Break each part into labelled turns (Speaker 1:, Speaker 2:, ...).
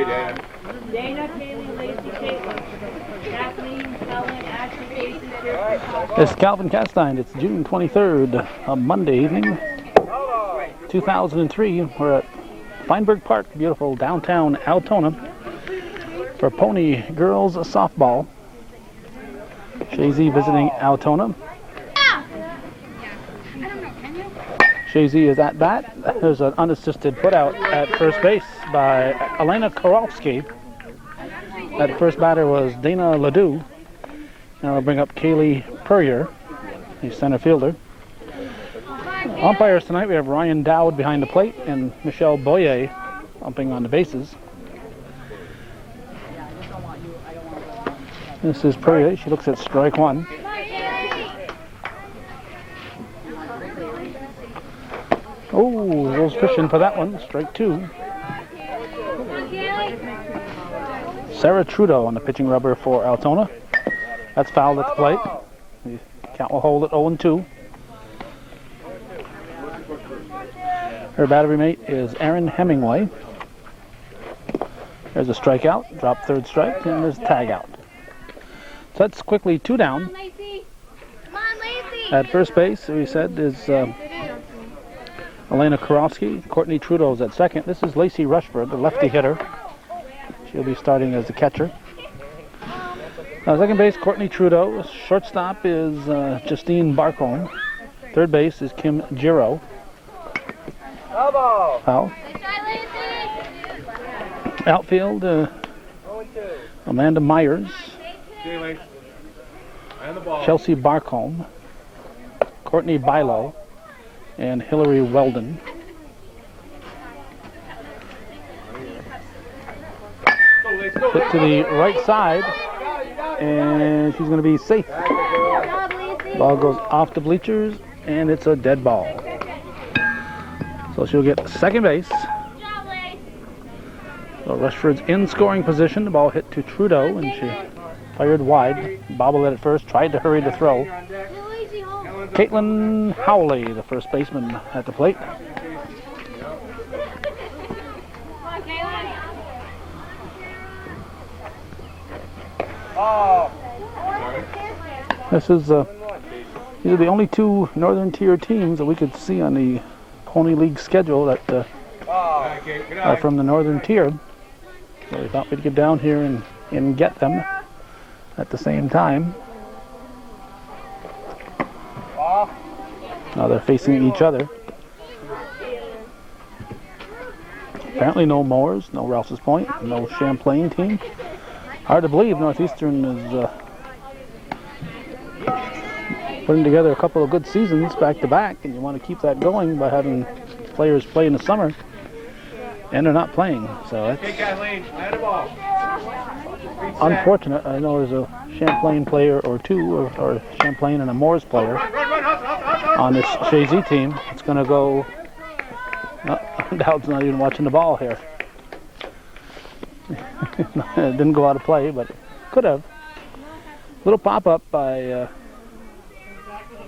Speaker 1: Dana, Kaylee, Lacey, Caitlin. Kathleen, Helen, Ashley, Casey, Kirsten.
Speaker 2: It's Calvin Castine. It's June 23rd, a Monday evening, 2003. We're at Feinberg Park, beautiful downtown Altona, for Pony Girls Softball. Chazy visiting Altona. Chazy is at bat. There's an unassisted putout at first base by Elena Kowalski. That first batter was Dana Ledoux. Now we'll bring up Kaylee Purrier, the center fielder. Umpires tonight, we have Ryan Dowd behind the plate and Michelle Boyer umping on the bases. This is Purrier. She looks at strike one. Oh, Rose Christian for that one. Strike two. Sarah Trudeau on the pitching rubber for Altona. That's fouled at the plate. The count will hold at 0-2. Her battery mate is Erin Hemingway. There's a strikeout, drop third strike, and there's a tag out. So that's quickly two down. At first base, we said, is Elena Karofsky. Courtney Trudeau's at second. This is Lacey Rushford, the lefty hitter. She'll be starting as the catcher. Second base, Courtney Trudeau. Shortstop is Justine Barcombe. Third base is Kim Giro. Foul. Outfield, Amanda Myers. Chelsea Barcombe. Courtney Bilo. And Hillary Weldon. Hit to the right side, and she's going to be safe. Ball goes off the bleachers, and it's a dead ball. So she'll get second base. So Rushford's in scoring position. The ball hit to Trudeau, and she fired wide. Bobbled it at first, tried to hurry the throw. Caitlin Howley, the first baseman, at the plate. This is these are the only two Northern Tier teams that we could see on the Pony League schedule that are from the Northern Tier. So we thought we'd get down here and get them at the same time. Now they're facing each other. Apparently no Moores, no Rouse's Point, no Champlain team. Hard to believe Northeastern is putting together a couple of good seasons back to back, and you want to keep that going by having players play in the summer, and they're not playing. So that's unfortunate. I know there's a Champlain player or two, or Champlain and a Moores player on this Chazy team. It's going to go. Dowd's not even watching the ball here. It didn't go out of play, but could have. Little pop-up by.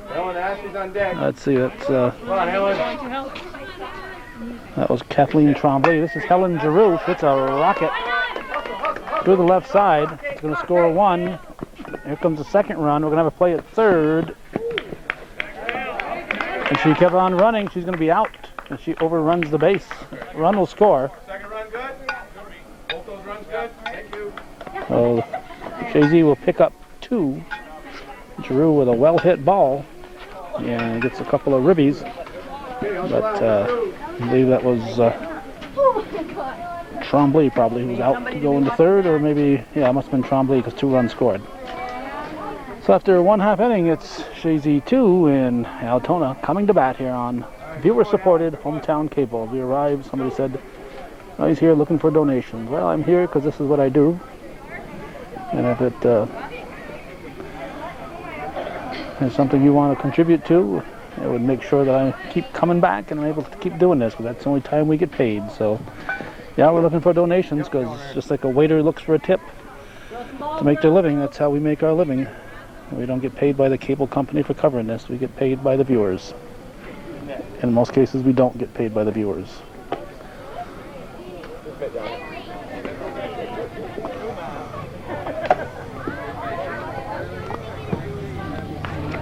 Speaker 2: Let's see. That's. That was Kathleen Tremblay. This is Helen Giroux. Hits a rocket through the left side. It's going to score one. Here comes the second run. We're going to have a play at third. And she kept on running. She's going to be out. And she overruns the base. Run will score.
Speaker 3: Second run good? Both those runs good? Thank you.
Speaker 2: So Chazy will pick up two. Giroux with a well-hit ball. And gets a couple of ribbies. But I believe that was Tremblay probably, who was out to go into third. Or maybe, yeah, it must have been Tremblay because two runs scored. So after one half inning, it's Chazy 2 in Altona coming to bat here on viewer-supported hometown cable. We arrived, somebody said, oh, he's here looking for donations. Well, I'm here because this is what I do. And if it is something you want to contribute to, it would make sure that I keep coming back and I'm able to keep doing this, because that's the only time we get paid. So, yeah, we're looking for donations, because just like a waiter looks for a tip to make their living, that's how we make our living. We don't get paid by the cable company for covering this. We get paid by the viewers. In most cases, we don't get paid by the viewers.
Speaker 3: fit down here.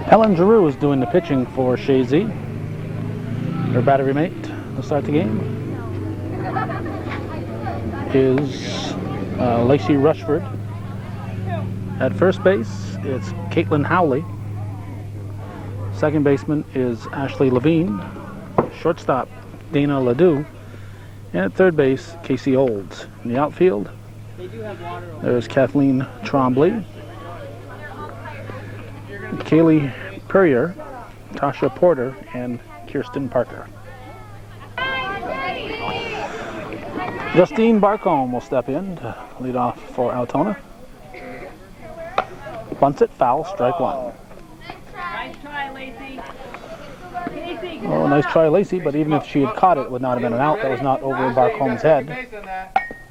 Speaker 2: Helen Giroux is doing the pitching for Chazy, her battery mate to start the game. Is Lacey Rushford. At first base, it's Caitlin Howley. Second baseman is Ashley Levine. Shortstop, Dana Ledoux. And at third base, Casey Olds. In the outfield, there's Kathleen Trombley, Kaylee Purrier, Tasha Porter, and Kirsten Parker. Justine Barcombe will step in to lead off for Altona. Bunts it, foul, strike one.
Speaker 1: Nice try, Lacey. Casey,
Speaker 2: Oh, nice try, Lacey, but even if she had caught it, it would not have been an out. That was not over Barcombe's head.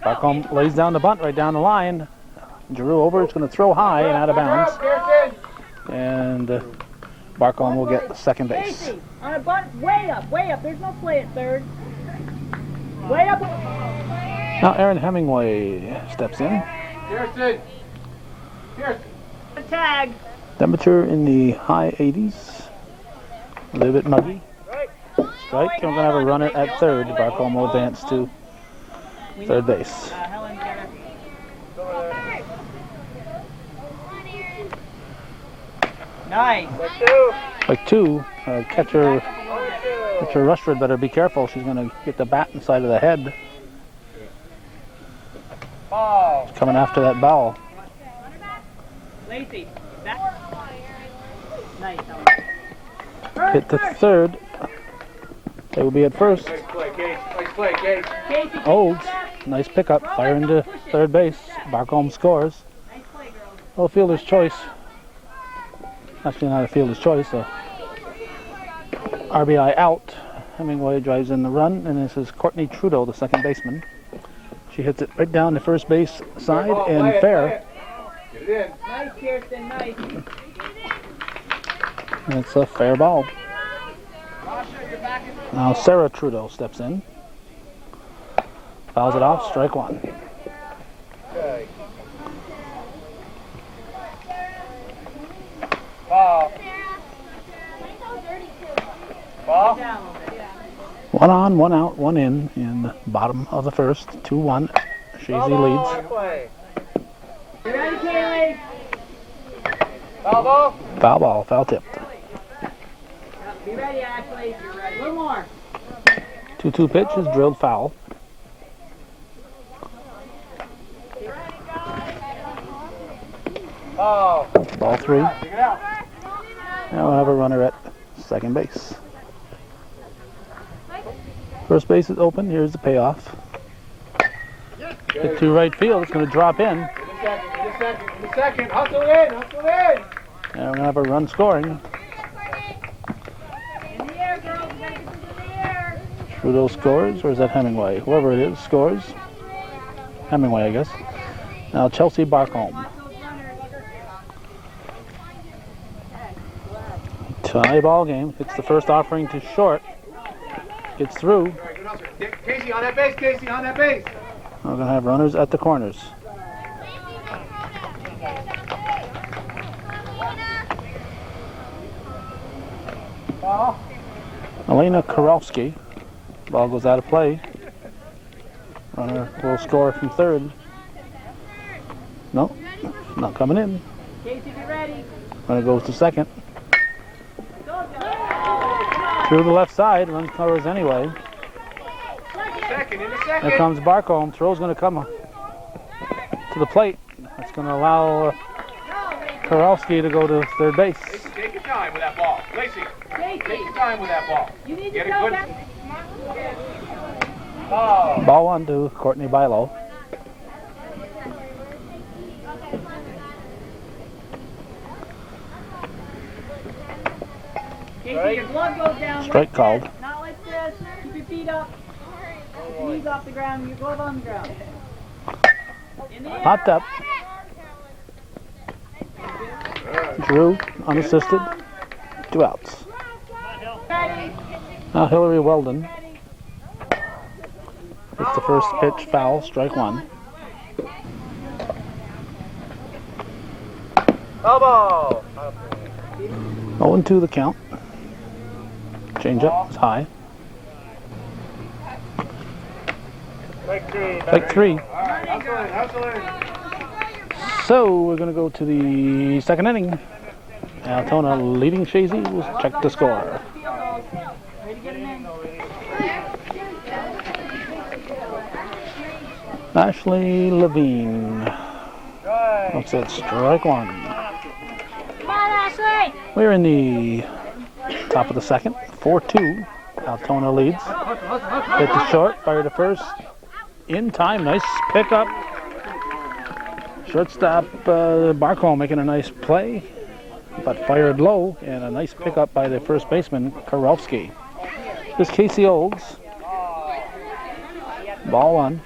Speaker 2: Barcombe lays down the bunt right down the line. Giroux over, it's going to throw high and out of bounds. And Barcombe will get second base.
Speaker 1: Casey, on a bunt, way up, way up. There's no play at third. Way up.
Speaker 2: Now Erin Hemingway steps in.
Speaker 3: Kirsten! Kirsten!
Speaker 1: Tag.
Speaker 2: Temperature in the high 80s. A little bit muggy. Strike, and we're going to have a runner at third. Barcombe will advance to third base.
Speaker 1: Helen Garrett. Nice.
Speaker 2: Like two, catcher Rushford better be careful. She's going to get the bat inside of the head. She's coming after that ball.
Speaker 1: Lacey. Nice.
Speaker 2: Hit to third. They will be at first.
Speaker 3: Nice play, Kate. Nice play, Kate.
Speaker 1: Casey.
Speaker 2: Olds, nice pickup, fire into third base. Barcombe scores.
Speaker 1: Nice play, girls.
Speaker 2: Well, fielder's choice. Actually, not a fielder's choice. RBI out. Hemingway drives in the run, and this is Courtney Trudeau, the second baseman. She hits it right down the first base side and fair.
Speaker 3: Get it in.
Speaker 1: Nice, Kirsten. Nice.
Speaker 2: It's a fair ball. Now Sarah Trudeau steps in. Fouls it off, strike one.
Speaker 3: Okay. Ball. Ball.
Speaker 2: One on, one out, one in the bottom of the first. 2-1. Chazy leads.
Speaker 3: Play.
Speaker 1: You ready, Kaylee?
Speaker 3: Foul ball.
Speaker 2: Foul ball, foul tipped.
Speaker 1: Be ready, Ashley. You're ready. A little more.
Speaker 2: 2-2 pitch is drilled foul.
Speaker 3: Oh.
Speaker 2: Ball three.
Speaker 3: Take it out.
Speaker 2: Now we'll have a runner at second base. First base is open. Here's the payoff. Hit to right field. It's going to drop in.
Speaker 3: In a second. Hustle in.
Speaker 2: And we're going to have a run scoring.
Speaker 1: In the air, girls. You gotta get this in the air.
Speaker 2: Trudeau scores, or is that Hemingway? Whoever it is scores. Hemingway, I guess. Now Chelsea Barcombe.
Speaker 1: Watch those runners.
Speaker 2: Tie ball game. Hits the first offering to short. Gets through.
Speaker 3: Casey on that base. Casey on that base.
Speaker 2: We're going to have runners at the corners.
Speaker 3: Ball.
Speaker 2: Elena Karowski. Ball goes out of play. Runner will score from third. No, not coming in.
Speaker 1: Casey, be ready.
Speaker 2: Runner goes to second. Through the left side, runs covers anyway.
Speaker 3: Second.
Speaker 2: Here comes Barcombe. Throw's going to come to the plate. That's going to allow Karowski to go to third base.
Speaker 3: Lacey, take your time with that ball. Lacey, take
Speaker 1: Casey,
Speaker 3: your time with that ball.
Speaker 1: you need to
Speaker 3: Get a
Speaker 1: go
Speaker 3: good
Speaker 1: back.
Speaker 3: ball.
Speaker 2: Ball one to Courtney Bilo.
Speaker 1: Casey, your glove goes down.
Speaker 2: Strike
Speaker 1: like
Speaker 2: called.
Speaker 1: This, not like this. Keep your feet up. Keep your knees off the ground. Your glove on the ground. In the air.
Speaker 2: Popped up. Drew, unassisted. 2 outs.
Speaker 1: Ready.
Speaker 2: Now Hillary Weldon It's the first pitch, foul, strike one.
Speaker 3: Elbow.
Speaker 2: 0-2 the count. Change up is high. Strike three. So we're going to go to the second inning. Altona leading Chazy. We'll check the score. Ashley Levine. Looks at strike one. We're in the top of the second. 4-2. Altona leads. Hit to short. Fire to first. In time. Nice pickup. Shortstop Barcole making a nice play, but fired low, and a nice pickup by the first baseman Karofsky. This is Casey Olds. Ball one.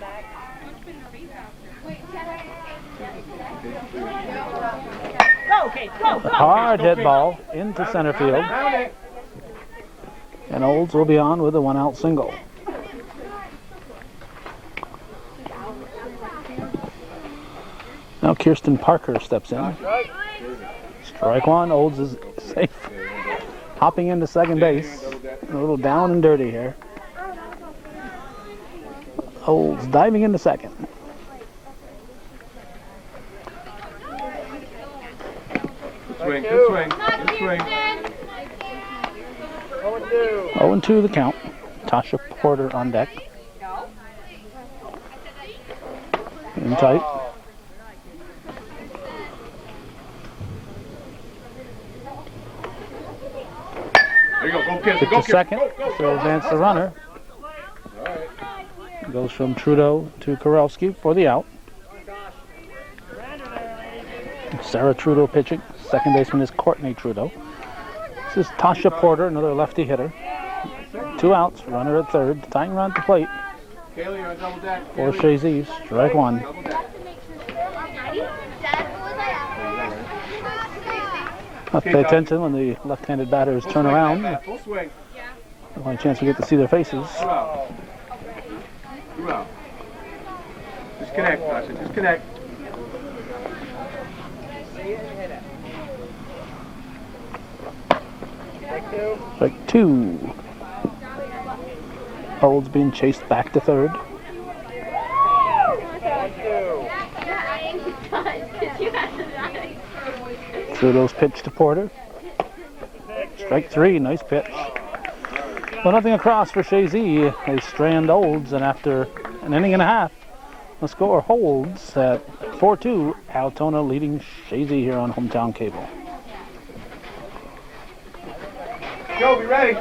Speaker 2: Hard hit ball into center field. And Olds will be on with a 1-out single. Now Kirsten Parker steps in. Strike one. Olds is safe. Hopping into second base. A little down and dirty here. Olds diving into second.
Speaker 3: Swing, good swing, good swing.
Speaker 2: 0-2 the count. Tasha Porter on deck. In tight.
Speaker 3: There you go, go kiss,
Speaker 2: Pitch
Speaker 3: go
Speaker 2: to
Speaker 3: kiss.
Speaker 2: second.
Speaker 3: Go, go,
Speaker 2: So
Speaker 3: go.
Speaker 2: advance the runner. Goes from Trudeau to Karelski for the out. Sarah Trudeau pitching. Second baseman is Courtney Trudeau. This is Tasha Porter, another lefty hitter. 2 outs, runner at third. Tying run at the plate
Speaker 3: Kaylee, you're on double deck.
Speaker 2: for Chazy. Strike one.
Speaker 3: Double deck.
Speaker 2: Have to pay attention when the left-handed batters turn around.
Speaker 3: Full swing.
Speaker 2: The only chance we get to see their faces.
Speaker 3: 2 out. 2 out. Just connect, Tasha, just connect.
Speaker 2: Strike two. Olds being chased back to third. Trudeau's pitch to Porter. Strike three. Nice pitch. Well, nothing across for Chazy. They strand Olds, and after an inning and a half, the score holds at 4-2. Altona leading Chazy here on Hometown Cable.
Speaker 3: Joe, be ready.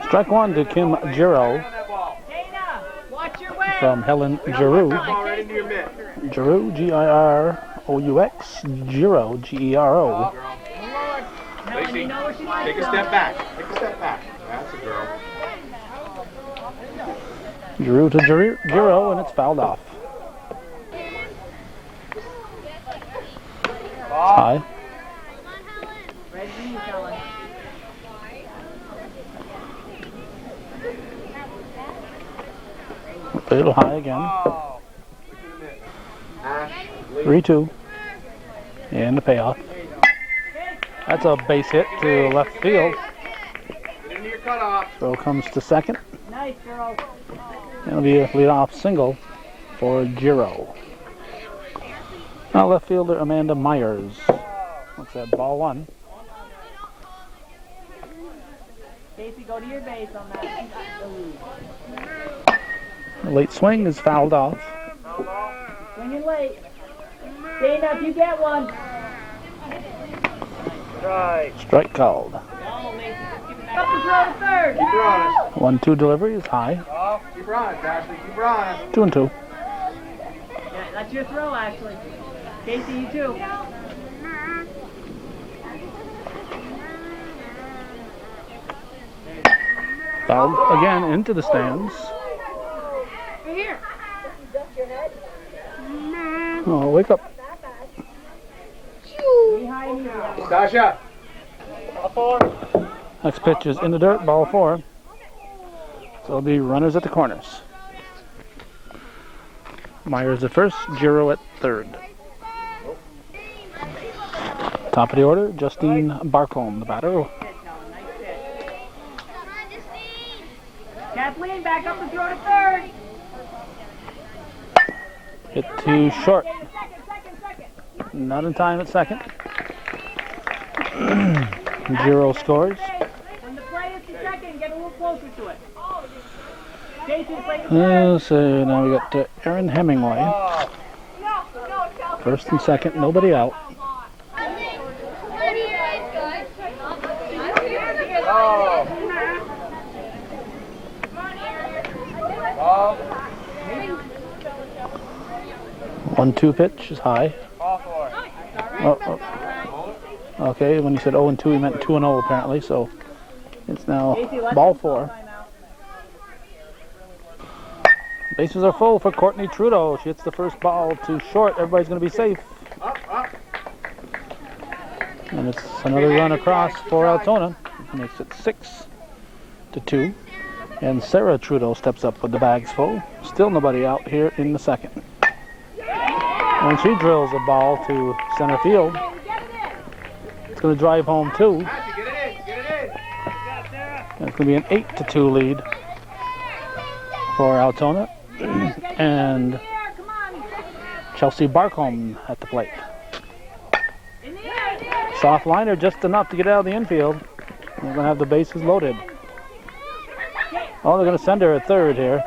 Speaker 2: Strike one to Kim Giro from Helen Giroux.
Speaker 3: Ball right into your mitt.
Speaker 2: Giroux, G-I-R-O-U-X. Giro, G-E-R-O.
Speaker 3: Lacey, take a step back. Take a step back. That's a girl.
Speaker 2: Giroux to Giro, and it's fouled off. High. A little high again. 3-2. And the payoff. That's a base hit to left field.
Speaker 3: Get into your cutoff.
Speaker 2: Throw comes to second.
Speaker 1: Nice, girl.
Speaker 2: It'll be a leadoff single for Giro. Now left fielder Amanda Myers. Looks at ball one.
Speaker 1: Casey, go to your base on that.
Speaker 2: The late swing is fouled off.
Speaker 1: Swinging late. Dana, if you get one.
Speaker 2: Strike called.
Speaker 1: Up and throw to third.
Speaker 3: Keep her on us.
Speaker 2: 1-2 delivery is high.
Speaker 3: Keep her on us, Ashley. Keep her on us.
Speaker 2: 2-2.
Speaker 1: Yeah, that's your throw, actually. Casey, you too.
Speaker 2: Fouled again into the stands.
Speaker 1: Here.
Speaker 2: Oh, wake up.
Speaker 3: Tasha.
Speaker 2: Next pitch is in the dirt, ball 4. So it'll be runners at the corners. Myers at first, Giro at third. Top of the order, Justine Barcombe, the batter.
Speaker 1: Kathleen, back up and throw to third.
Speaker 2: Hit too short. Not in time at second. Giro scores.
Speaker 1: When the play is to second, get a little closer to it. Jason, play to third.
Speaker 2: So now we got Erin Hemingway. First and second, nobody out.
Speaker 3: Oh.
Speaker 2: 1-2 pitch is high. Oh. Okay, when you said 0-2, he meant 2-0 apparently, so it's now ball 4. Bases are full for Courtney Trudeau. She hits the first ball too short. Everybody's going to be safe. And it's another run across for Altona. Makes it 6-2. And Sarah Trudeau steps up with the bags full. Still nobody out here in the second. And she drills a ball to center field. It's going to drive home 2. And it's going to be an 8-2 lead for Altona. And Chelsea Barcombe at the plate. Soft liner just enough to get out of the infield. They're going to have the bases loaded. Oh, they're going to send her at third here.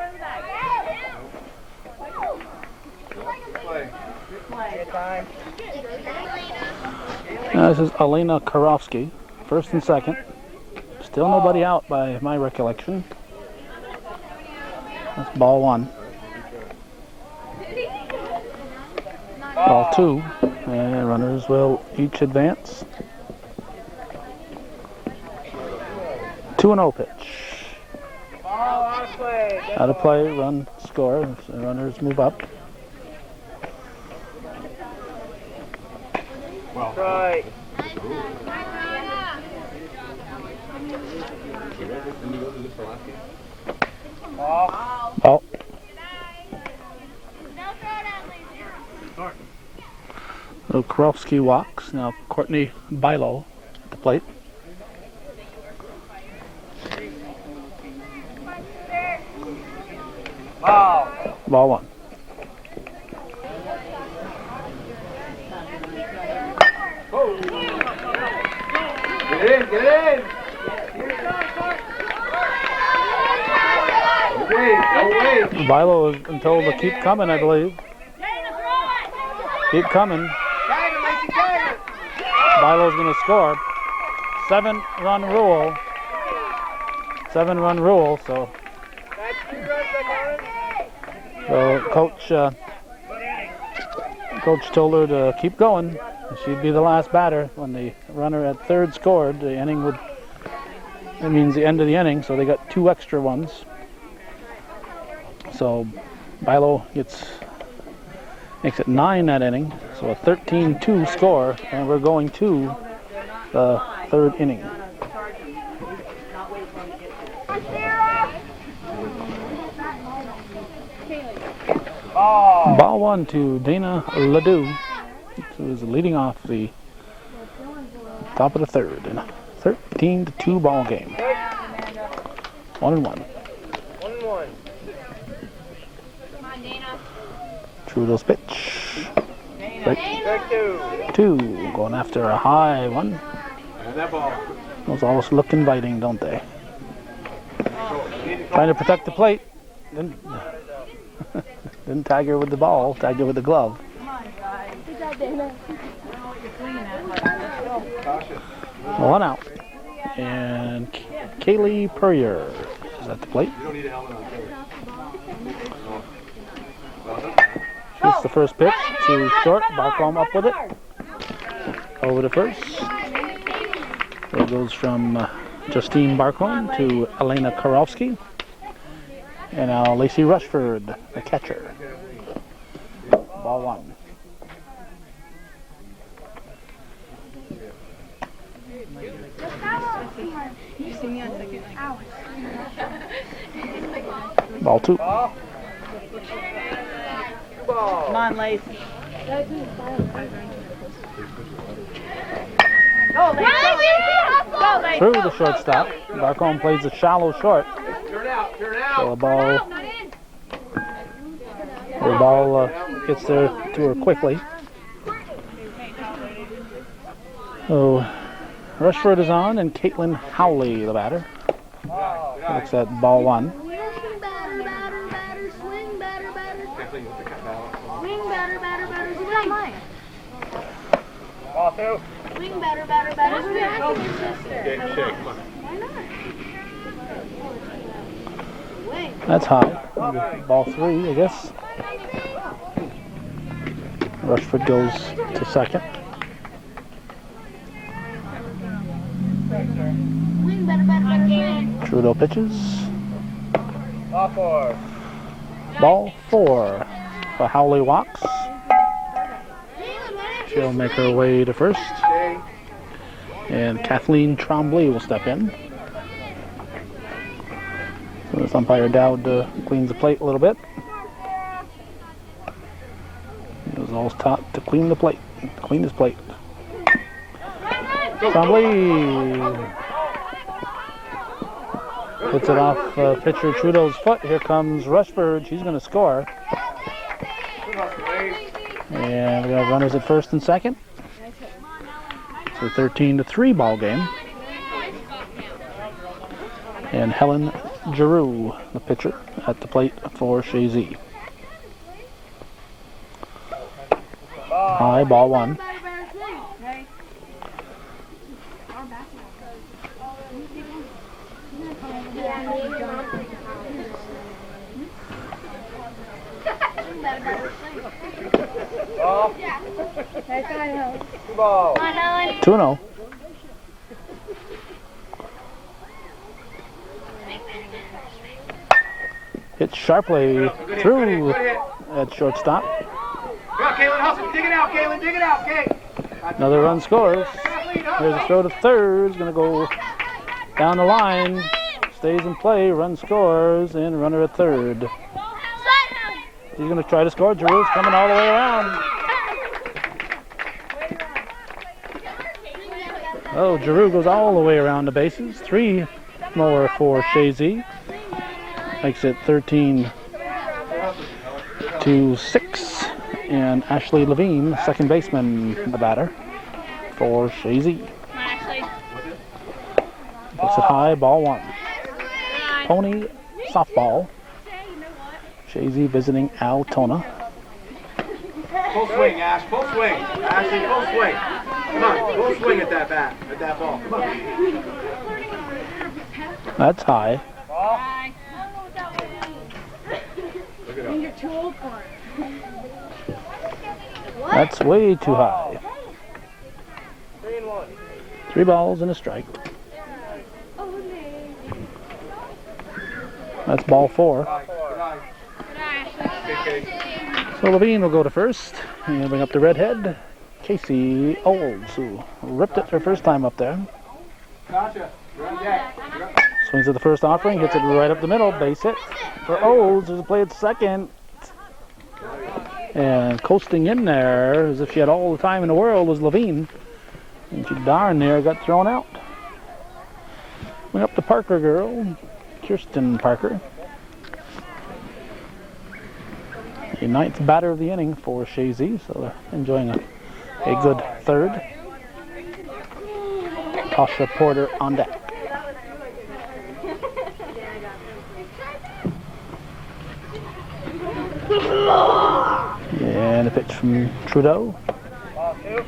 Speaker 2: Now this is Elena Karofsky, first and second. Still nobody out by my recollection. That's ball 1. Ball 2, and runners will each advance. 2-0 pitch. Out of play, run, score. The runners move up.
Speaker 3: Right.
Speaker 2: Oh. So Karofsky walks. Now Courtney Bilo at the plate.
Speaker 3: Wow.
Speaker 2: Ball 1.
Speaker 3: Get in.
Speaker 2: Bilo has been told to keep coming, I believe. Keep coming. Bilo's going to score. 7-run rule. 7-run rule, so coach told her to keep going. She'd be the last batter. When the runner at third scored, the inning would, that means the end of the inning, so they got 2 extra ones. So Bilo makes it 9 that inning, so a 13-2 score, and we're going to the third inning. Ball 1 to Dana Ledoux, who is leading off the top of the third in a 13-2 ball game. 1-1. Trudeau's pitch. Strike 2. Going after a high one.
Speaker 3: And that ball.
Speaker 2: Those almost look inviting, don't they? Trying to protect the plate. Didn't tag her with the ball, tagged her with the glove.
Speaker 1: Good job, Dana.
Speaker 2: One out. And Kaylee Purrier is at the plate.
Speaker 3: You don't need a helmet on third.
Speaker 2: Shoots the first pitch to short. Barcombe up with it. Over to first. It goes from Justine Barcombe to Elena Karofsky. And now Lacey Rushford, the catcher. Ball 1.
Speaker 1: see me on second. Ow.
Speaker 2: Ball 2.
Speaker 3: Ball.
Speaker 1: Come on, Lace. Go, Lace.
Speaker 2: Through the shortstop. Barcombe plays a shallow short.
Speaker 3: Turn out. Turn out.
Speaker 2: So the ball gets there to her quickly. So Rushford is on and Caitlin Howley, the batter. Looks at ball 1.
Speaker 4: Swing batter, batter, batter, swing batter, batter. Swing batter, batter, batter, swing.
Speaker 3: Ball 2.
Speaker 4: Swing batter, batter, batter, swing.
Speaker 3: Shake, come on.
Speaker 4: Why not? Wait.
Speaker 2: That's high. Ball 3, I guess. Rushford goes to second.
Speaker 4: Swing batter, batter, batter, swing.
Speaker 2: Trudeau pitches.
Speaker 3: Ball 4.
Speaker 2: Ball 4. So Howley walks. She'll make her way to first.
Speaker 3: Stay.
Speaker 2: And Kathleen Trombley will step in. So this umpire Dowd cleans the plate a little bit. He was always taught to clean the plate, clean his plate. Trombley puts it off pitcher Trudeau's foot. Here comes Rushford. She's going to score. And we have runners at first and second. It's a 13-3 ball game. And Helen Giroux, the pitcher, at the plate for Chazy. High, ball 1.
Speaker 3: Ball.
Speaker 2: 2-0. Hit sharply through at shortstop.
Speaker 3: Go, Caitlin, hustle. Dig it out, Caitlin. Dig it out, Kate.
Speaker 2: Another run scores. Here's a throw to third. It's going to go down the line. Stays in play. Run scores. And runner at third. He's going to try to score. Giroux's coming all the way around. Oh, Giroux goes all the way around the bases. 3 more for Chazy. Makes it 13-6. And Ashley Levine, second baseman, the batter for Chazy. Puts it high, ball 1. Pony softball. Chazy visiting Altona.
Speaker 3: Full swing, Ash. Full swing. Ashley, full swing. Come on, full swing at that bat, at that ball. Come on.
Speaker 2: That's high.
Speaker 3: Look it up.
Speaker 1: You're too old for it.
Speaker 2: That's way too high.
Speaker 3: 3-1.
Speaker 2: 3 balls and a strike. That's ball 4. So Levine will go to first and bring up the redhead, Casey Olds, who ripped it her first time up there.
Speaker 3: Gotcha. You're on deck.
Speaker 2: Swings at the first offering, hits it right up the middle, base hit for Olds. There's a play at second. And coasting in there, as if she had all the time in the world, was Levine. And she darn near got thrown out. Went up to Parker girl, Kirsten Parker. The 9th batter of the inning for Chazy, so they're enjoying a good third. Tasha Porter on deck. And a pitch from Trudeau.
Speaker 3: Ball 2.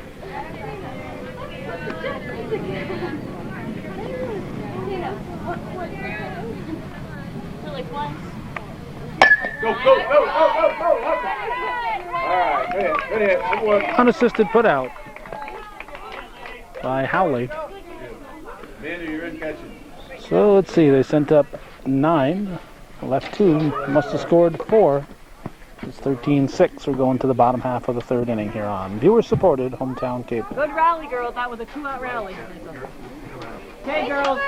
Speaker 3: Go, go, go, go, go, go. All right, good hit, good hit. Good work.
Speaker 2: Unassisted put out by Howley.
Speaker 3: Amanda, you're in catching.
Speaker 2: So let's see, they sent up 9, left 2, must have scored 4. It's 13-6. We're going to the bottom half of the third inning here on viewer-supported hometown cable.
Speaker 1: Good rally, girls. That was a 2-out rally. Okay, girls.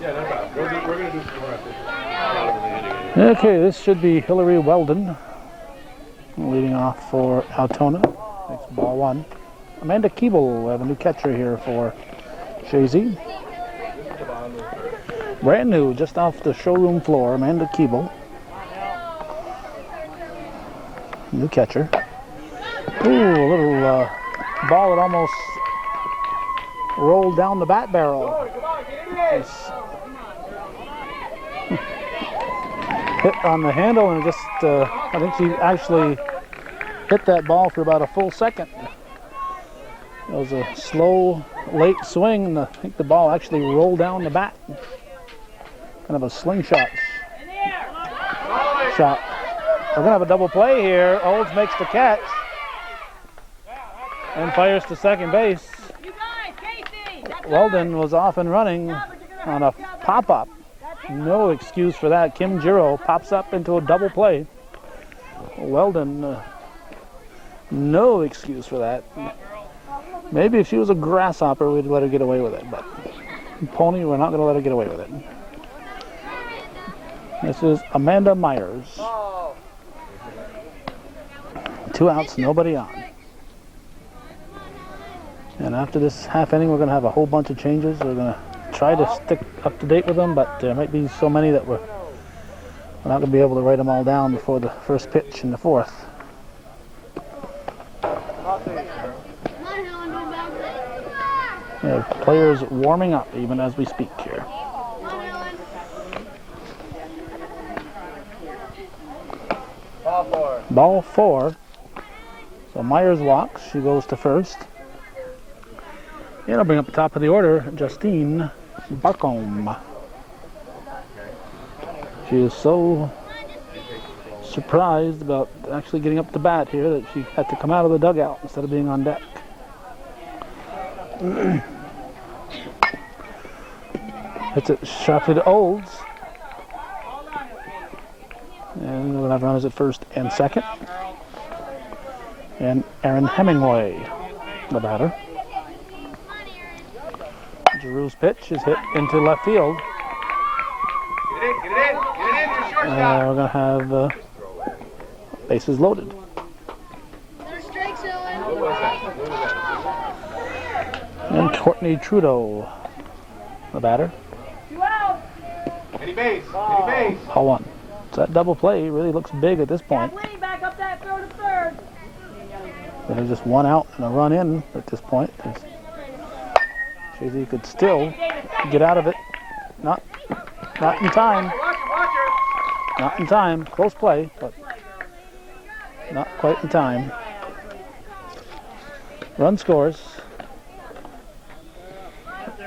Speaker 3: Yeah, no problem. We're going to do some more after this.
Speaker 2: Okay, this should be Hillary Weldon leading off for Altona. It's ball one. Amanda Keeble, we have a new catcher here for Chazy. Brand new, just off the showroom floor, Amanda Keeble. New catcher. Ooh, a little ball that almost rolled down the bat barrel. It's hit on the handle and just, I think she actually hit that ball for about a full second. It was a slow, late swing, and I think the ball actually rolled down the bat. Kind of a slingshot shot. We're going to have a double play here. Olds makes the catch and fires to second base. Weldon was off and running on a pop-up. No excuse for that. Kim Giro pops up into a double play. Weldon, no excuse for that. Maybe if she was a grasshopper, we'd let her get away with it, but Pony, we're not going to let her get away with it. This is Amanda Myers. 2 outs, nobody on. And after this half inning, we're going to have a whole bunch of changes. We're going to try to stick up to date with them, but there might be so many that we're not going to be able to write them all down before the first pitch in the fourth. We have players warming up even as we speak here. Ball four. So Myers walks. She goes to first. And I'll bring up the top of the order, Justine Barcombe. She is so surprised about actually getting up to bat here that she had to come out of the dugout instead of being on deck. Hits it sharply to Olds. And we're going to have runners at first and second. And Aaron Hemingway, the batter. Giroux's pitch is hit into left field.
Speaker 3: Get it in, your shortstop.
Speaker 2: We're going to have bases loaded.
Speaker 4: There's strikes going.
Speaker 2: And Courtney Trudeau, the batter.
Speaker 1: 2 outs.
Speaker 3: Any base, any base.
Speaker 2: Ball one. So that double play really looks big at this point.
Speaker 1: Kathleen, back up that throw to third.
Speaker 2: There's just 1 out and a run in at this point. Chazy could still get out of it. Not in time. Not in time. Close play, but not quite in time. Run scores.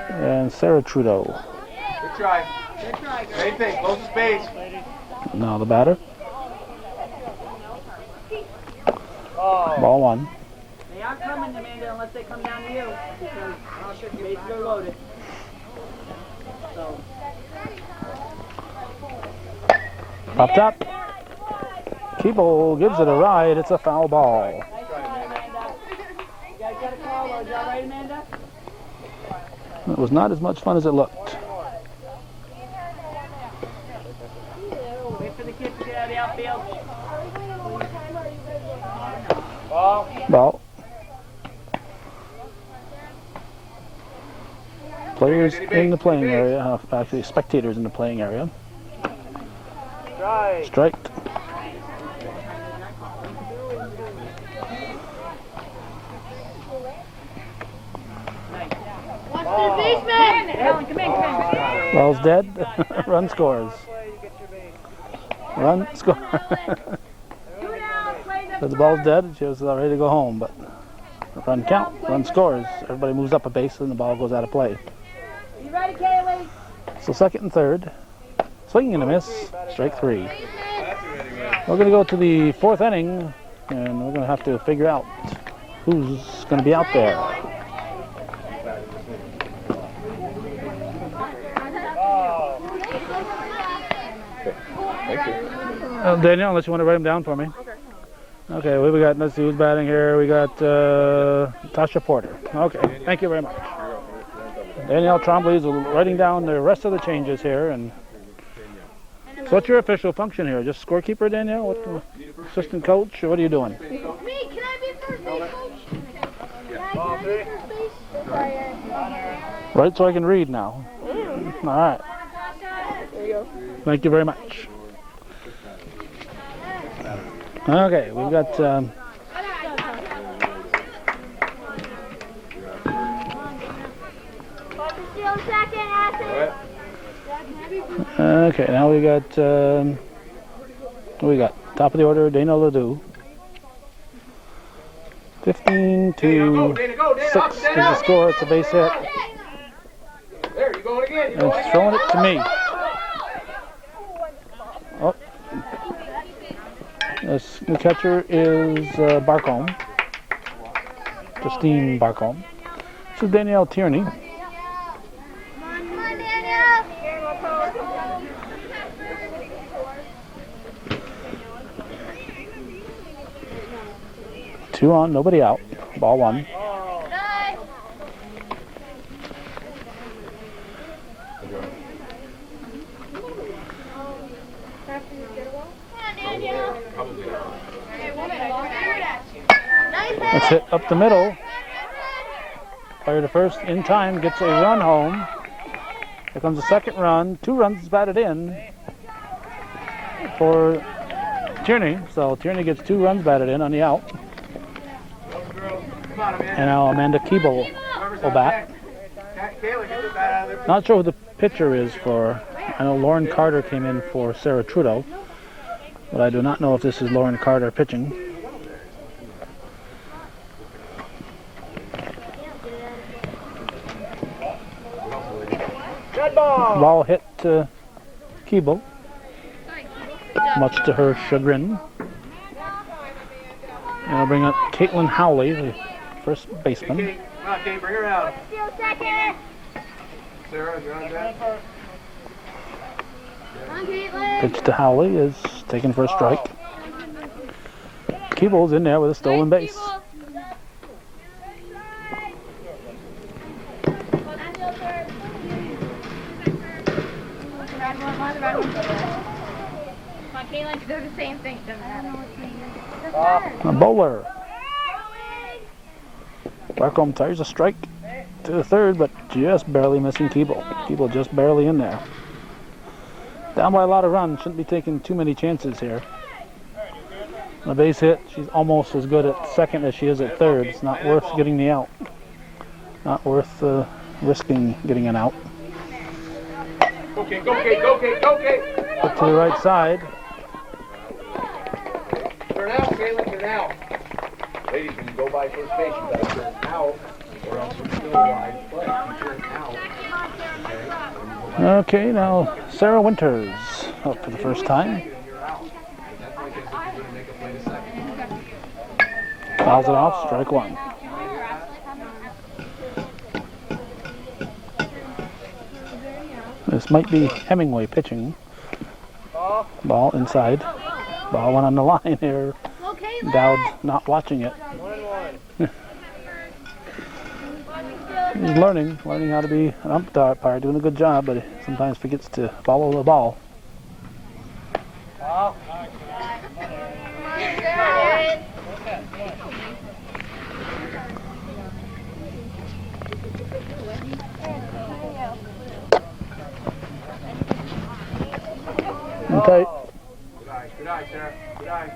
Speaker 2: And Sarah Trudeau.
Speaker 3: Good try. Same thing, closest base.
Speaker 2: Now the batter. Ball one.
Speaker 1: They aren't coming, Amanda, unless they come down to you, because bases are loaded. So.
Speaker 2: Popped up. Keeble gives it a ride. It's a foul ball.
Speaker 1: Nice try, Amanda. You guys got a call, or is that right, Amanda?
Speaker 2: It was not as much fun as it looked.
Speaker 1: Wait for the kid to get out of the outfield.
Speaker 2: Ball. Players in the playing area, actually spectators in the playing area. Striked.
Speaker 4: Watch the baseman.
Speaker 1: Alan, come in.
Speaker 2: Ball's dead. Run scores. Run score. So the ball's dead. She was ready to go home, but run count. Run scores. Everybody moves up a base and the ball goes out of play.
Speaker 1: You ready, Kaylee?
Speaker 2: So second and third. Swinging and a miss. Strike three. We're going to go to the fourth inning, and we're going to have to figure out who's going to be out there. Daniel, unless you want to write them down for me. Okay, we got, let's see who's batting here. We got Tasha Porter. Okay, thank you very much. Danielle Trombley is writing down the rest of the changes here. And so what's your official function here? Just scorekeeper, Danielle? What, assistant coach? Or what are you doing?
Speaker 4: Me, can I be first base, coach? Can I be first base?
Speaker 2: Right, so I can read now. All right.
Speaker 1: There you go.
Speaker 2: Thank you very much. Okay, we've got okay, now we got what we got? Top of the order, Dana Ledoux. 15 to 6 is the score. It's a base hit.
Speaker 3: There, you going again.
Speaker 2: And it's throwing it to me. Oh. The catcher is Barcombe. Justine Barcombe. This is Danielle Tierney.
Speaker 4: Come on, Daniel.
Speaker 2: 2 on, nobody out. Ball 1. That's hit up the middle. Fire to first in time, gets a run home. Here comes the second run. 2 runs batted in for Tierney. So Tierney gets 2 runs batted in on the out. And now Amanda Keeble will bat. Not sure who the pitcher is for. I know Lauren Carter came in for Sarah Trudeau, but I do not know if this is Lauren Carter pitching. Ball hit to Keeble, much to her chagrin. And I'll bring up Caitlin Howley, the first baseman.
Speaker 3: Come on, Kate, bring her out. Sarah, you're on deck.
Speaker 2: Pitch to Howley is taken for a strike. Keeble's in there with a stolen base.
Speaker 4: Caitlin, they're the same thing.
Speaker 2: A bowler. Barcombe tires a strike to the third, but just barely missing Keeble. Keeble just barely in there. Down by a lot of runs, shouldn't be taking too many chances here. On a base hit, she's almost as good at second as she is at third. It's not worth getting the out. Not worth risking getting an out.
Speaker 3: Go, Kate, go, Kate, go, Kate, go, Kate.
Speaker 2: Put to the right side.
Speaker 3: Turn out, Caitlin, turn out. Ladies, when you go by first base, you gotta turn out, or else you're still wide play. You turn out.
Speaker 2: Okay, now Sarah Winters up for the first time. Fouls it off, strike 1. This might be Hemingway pitching. Ball inside. Ball went on the line here. Dowd not watching it. He's learning how to be an umpire, doing a good job, but he sometimes forgets to follow the ball. Okay.
Speaker 3: Good eye, Sarah. Good eye.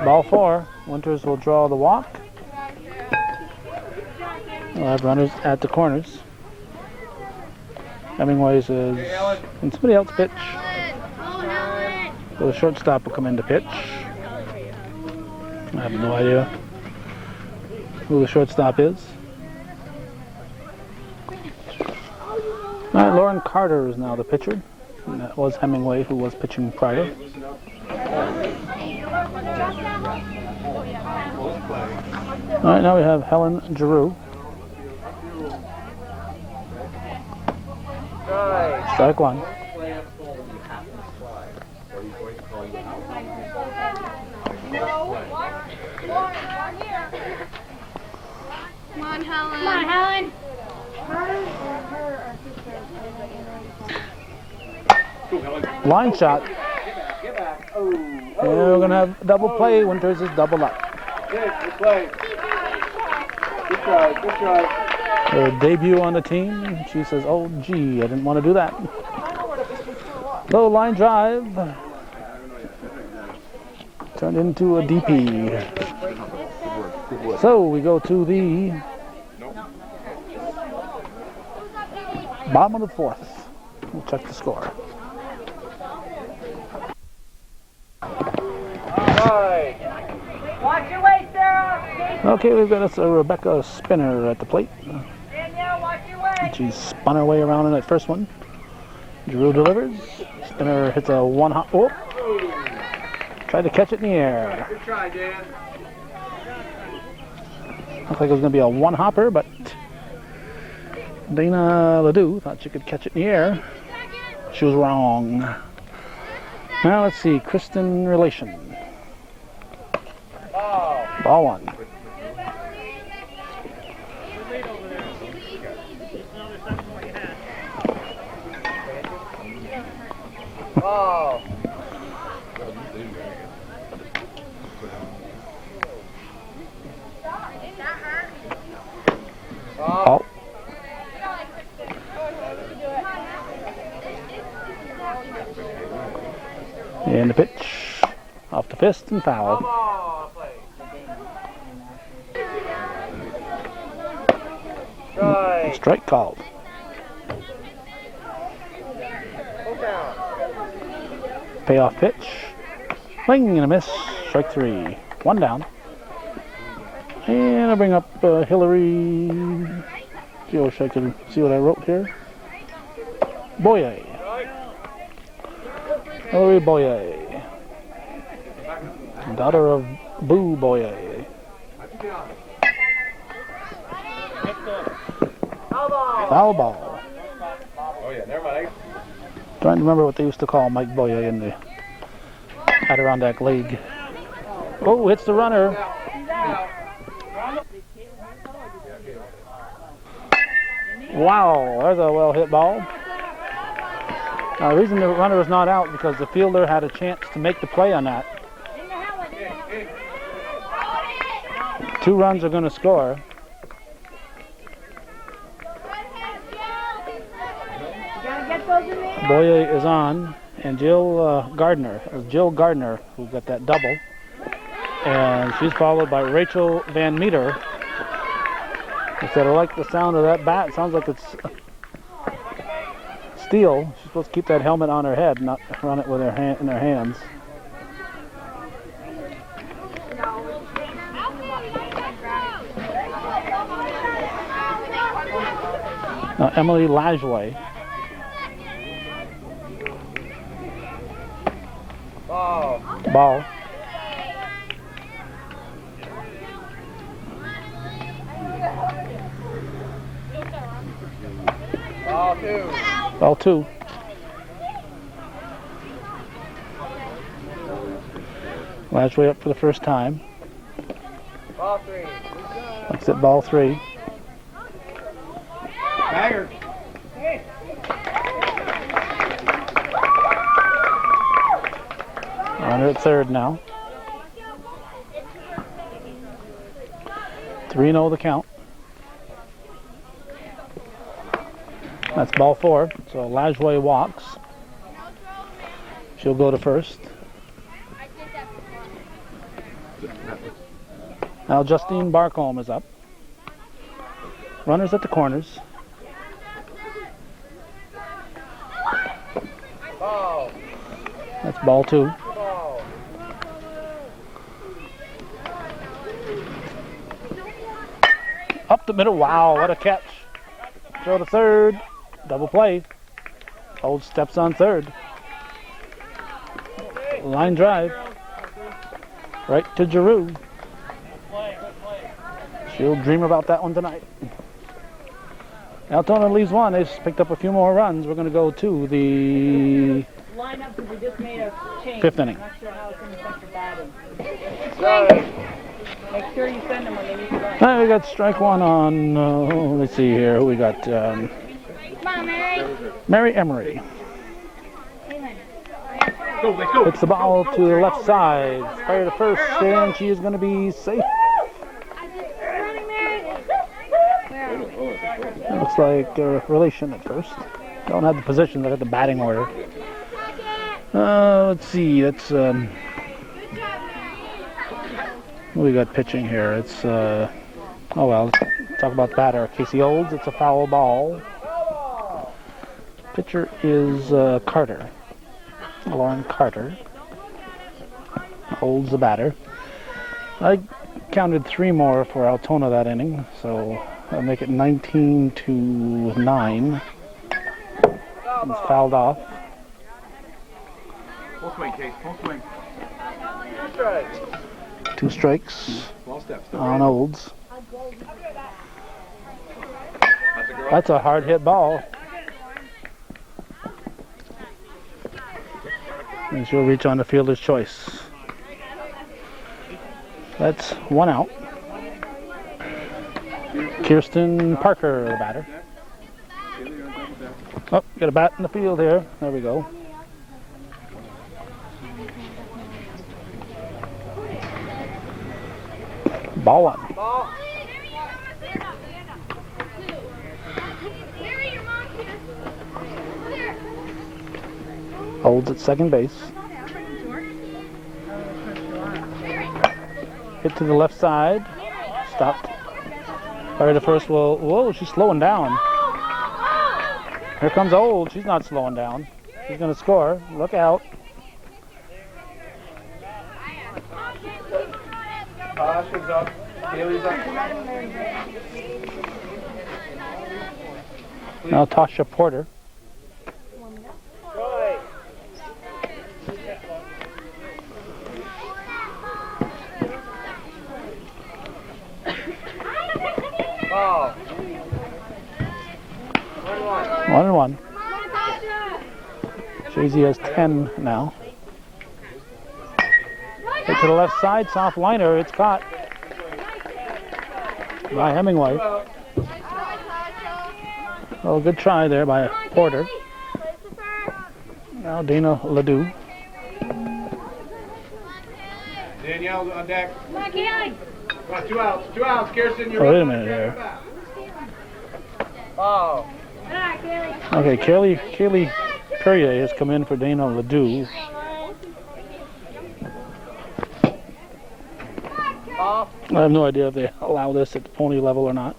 Speaker 2: Ball 4. Winters will draw the walk. We'll have runners at the corners. Hemingway's is, and somebody else pitch. So the shortstop will come in to pitch. I have no idea who the shortstop is. All right, Lauren Carter is now the pitcher. And that was Hemingway, who was pitching prior. All right, now we have Helen Giroux. Strike 1.
Speaker 4: Come on, Helen. Come on, Helen.
Speaker 2: Line shot.
Speaker 3: Get back. Oh.
Speaker 2: And we're going to have double play. Winters is double up.
Speaker 3: Good play. Good try. Good try.
Speaker 2: Her debut on the team. She says, oh, gee, I didn't want to do that. Low line drive. Turned into a DP. So we go to the bottom of the fourth. We'll check the score.
Speaker 1: Watch your way, Sarah.
Speaker 2: Okay, we've got a Rebecca Spinner at the plate.
Speaker 1: Danielle, watch your way.
Speaker 2: She spun her way around in that first one. Drew delivers. Spinner hits a one hop. Oh! Tried to catch it in the air.
Speaker 3: Good try, Dan.
Speaker 2: Looked like it was going to be a one hopper, but Dana Ledoux thought she could catch it in the air. She was wrong. Now let's see, Kristen Relation. Ball one.
Speaker 3: Oh.
Speaker 2: Ball. And the pitch. Off the fist and foul. Strike called. Payoff pitch. Swing and a miss. Strike three. One down. And I'll bring up Hillary. I wish I could see what I wrote here. Boyer. Hillary Boyer. Daughter of Boo Boyer. Foul ball.
Speaker 3: Oh yeah, never mind.
Speaker 2: Trying to remember what they used to call Mike Boyer in the Adirondack League. Oh, hits the runner. Wow, there's a well hit ball. Now, the reason the runner was not out because the fielder had a chance to make the play on that. 2 runs are going to score. Boyer is on, and Jill Gardner who got that double, and she's followed by Rachel Van Meter. I said I like the sound of that bat. It sounds like it's steel. She's supposed to keep that helmet on her head, not run it with her hand in her hands. Now Emily Lajway. Ball. Ball two. Lajway up for the first time.
Speaker 3: Ball three.
Speaker 2: Looks at ball three.
Speaker 3: Bagger.
Speaker 2: Runner at third now. 3-0 the count. That's ball four. So Lajway walks. She'll go to first. Now Justine Barcombe is up. Runners at the corners. That's ball two. Up the middle. Wow, what a catch. Throw to third. Double play. Old steps on third. Line drive. Right to Giroux. She'll dream about that one tonight. Altona leaves one. They've picked up a few more runs. We're going to go to the
Speaker 1: line up because we just made a change.
Speaker 2: Fifth inning.
Speaker 1: I'm not sure how it's going to affect your batting. Make sure you send them when they need to run.
Speaker 2: All right, we got strike one on, let's see here. We got
Speaker 4: Come on, Mary.
Speaker 2: Mary Emery.
Speaker 3: Go, let's go.
Speaker 2: Hits the ball to the left side. Fire to first, and she is going to be safe.
Speaker 4: Running, Mary. Where are we?
Speaker 2: It looks like a relation at first. Don't have the positions. I got the batting order. Let's see. That's what we got pitching here. It's oh well. Let's talk about the batter. Casey Olds. It's a foul ball. Pitcher is Carter. Lauren Carter. Olds the batter. I counted 3 more for Altona that inning, so I'll make it 19-9. It's fouled off.
Speaker 3: Full swing, Case. Full swing.
Speaker 2: 2 strikes
Speaker 3: Small steps.
Speaker 2: on Olds.
Speaker 3: That's a girl.
Speaker 2: That's a hard hit ball. And she'll reach on the fielder's choice. That's 1 out. Kirsten Parker, the batter. Oh, got a bat in the field here. There we go. Ball 1. Holds at second base. Hit to the left side. Stopped. Fire to first. Well, whoa, she's slowing down. Here comes Old. She's not slowing down. She's going to score. Look out.
Speaker 3: Tasha's up. Haley's up.
Speaker 2: Now Tasha Porter.
Speaker 3: Oh.
Speaker 2: 1-1. Chazy has 10 now. Hit to the left side, soft liner. It's caught by Hemingway. Oh, good try there by Porter. Now Dana Ledoux.
Speaker 3: Danielle on deck.
Speaker 4: Come on, Keely.
Speaker 3: Come on, 2 outs. 2 outs, Kirsten. You're
Speaker 2: Oh, wait a
Speaker 3: up.
Speaker 2: minute here.
Speaker 3: Oh.
Speaker 4: All right, Keely.
Speaker 2: Okay, Kaylee Perrier has come in for Dana Ledoux. I have no idea if they allow this at the pony level or not.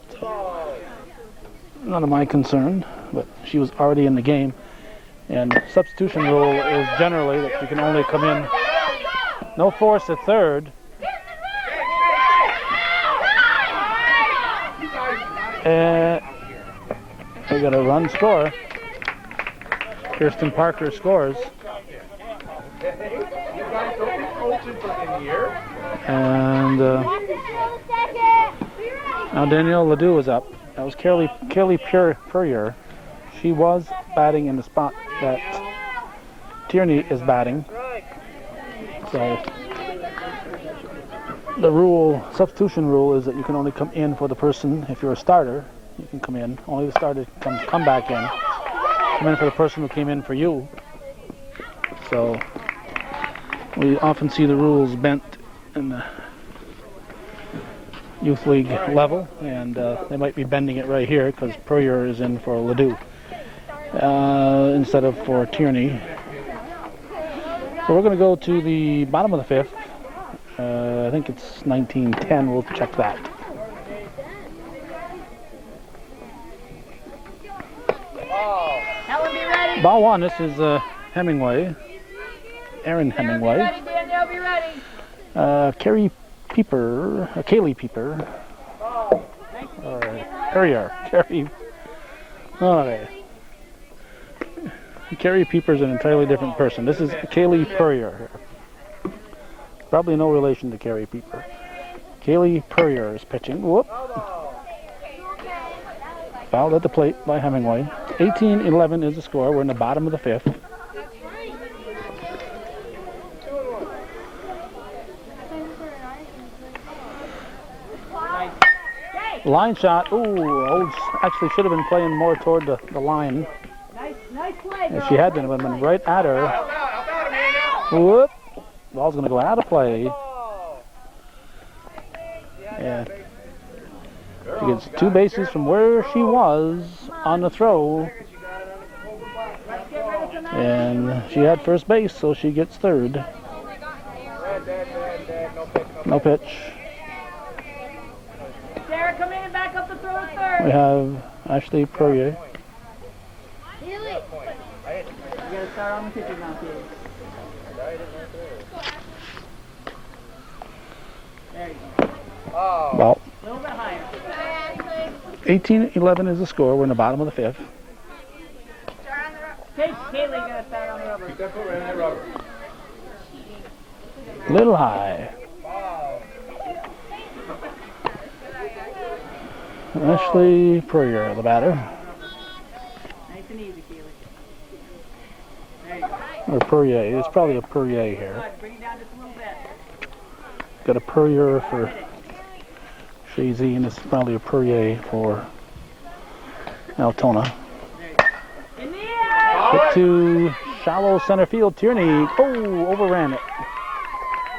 Speaker 2: None of my concern, but she was already in the game. And substitution rule is generally that you can only come in. No force at third. And they got a run score. Kirsten Parker scores. And now Danielle Ledoux is up. That was Kaylee Purrier. She was batting in the spot that Tierney is batting. So the substitution rule is that you can only come in for the person. If you're a starter, you can come in. Only the starter can come back in. Come in for the person who came in for you. So we often see the rules bent in the youth league level, and they might be bending it right here because Purrier is in for Ledoux instead of for Tierney. So we're going to go to the bottom of the 5th. I think it's 19-10. We'll check that.
Speaker 1: Helen, be ready.
Speaker 2: Ball 1. This is Hemingway. Erin Hemingway.
Speaker 1: Be ready, Danielle, be ready.
Speaker 2: Kaylee Pieper. Or Perrier. Carrie Pieper's an entirely different person. This is Kaylee Purrier. Probably no relation to Carrie Pieper. Kaylee Purrier is pitching. Whoop. Fouled at the plate by Hemingway. 18-11 is the score. We're in the bottom of the 5th. Line shot. Ooh, Olds actually should have been playing more toward the line.
Speaker 1: Nice play, girl.
Speaker 2: If she had been, it would have been right at her. Whoop. Ball's going to go out of play. Yeah. She gets 2 bases from where she was on the throw. And she had first base, so she gets third. No pitch.
Speaker 1: Sarah, come in and back up the throw at third.
Speaker 2: We have Ashley Perrier.
Speaker 1: You gotta start on the pitcher now, kid. There you go.
Speaker 2: Well,
Speaker 1: A little bit higher.
Speaker 2: 18-11 is the score. We're in the bottom of the 5th.
Speaker 1: Kaylee, gotta start on the rubber.
Speaker 3: Keep that foot right on that rubber.
Speaker 2: A little high. Ashley Perrier, the batter.
Speaker 1: Nice and easy, Kaylee. There you go.
Speaker 2: Or Perrier. It's probably a Perrier here.
Speaker 1: Good. Bring it down just a little bit.
Speaker 2: Got a Perrier for Chazy, and it's probably a Perrier for Altona.
Speaker 1: In the air!
Speaker 2: Hit to shallow center field. Tierney. Oh, overran it.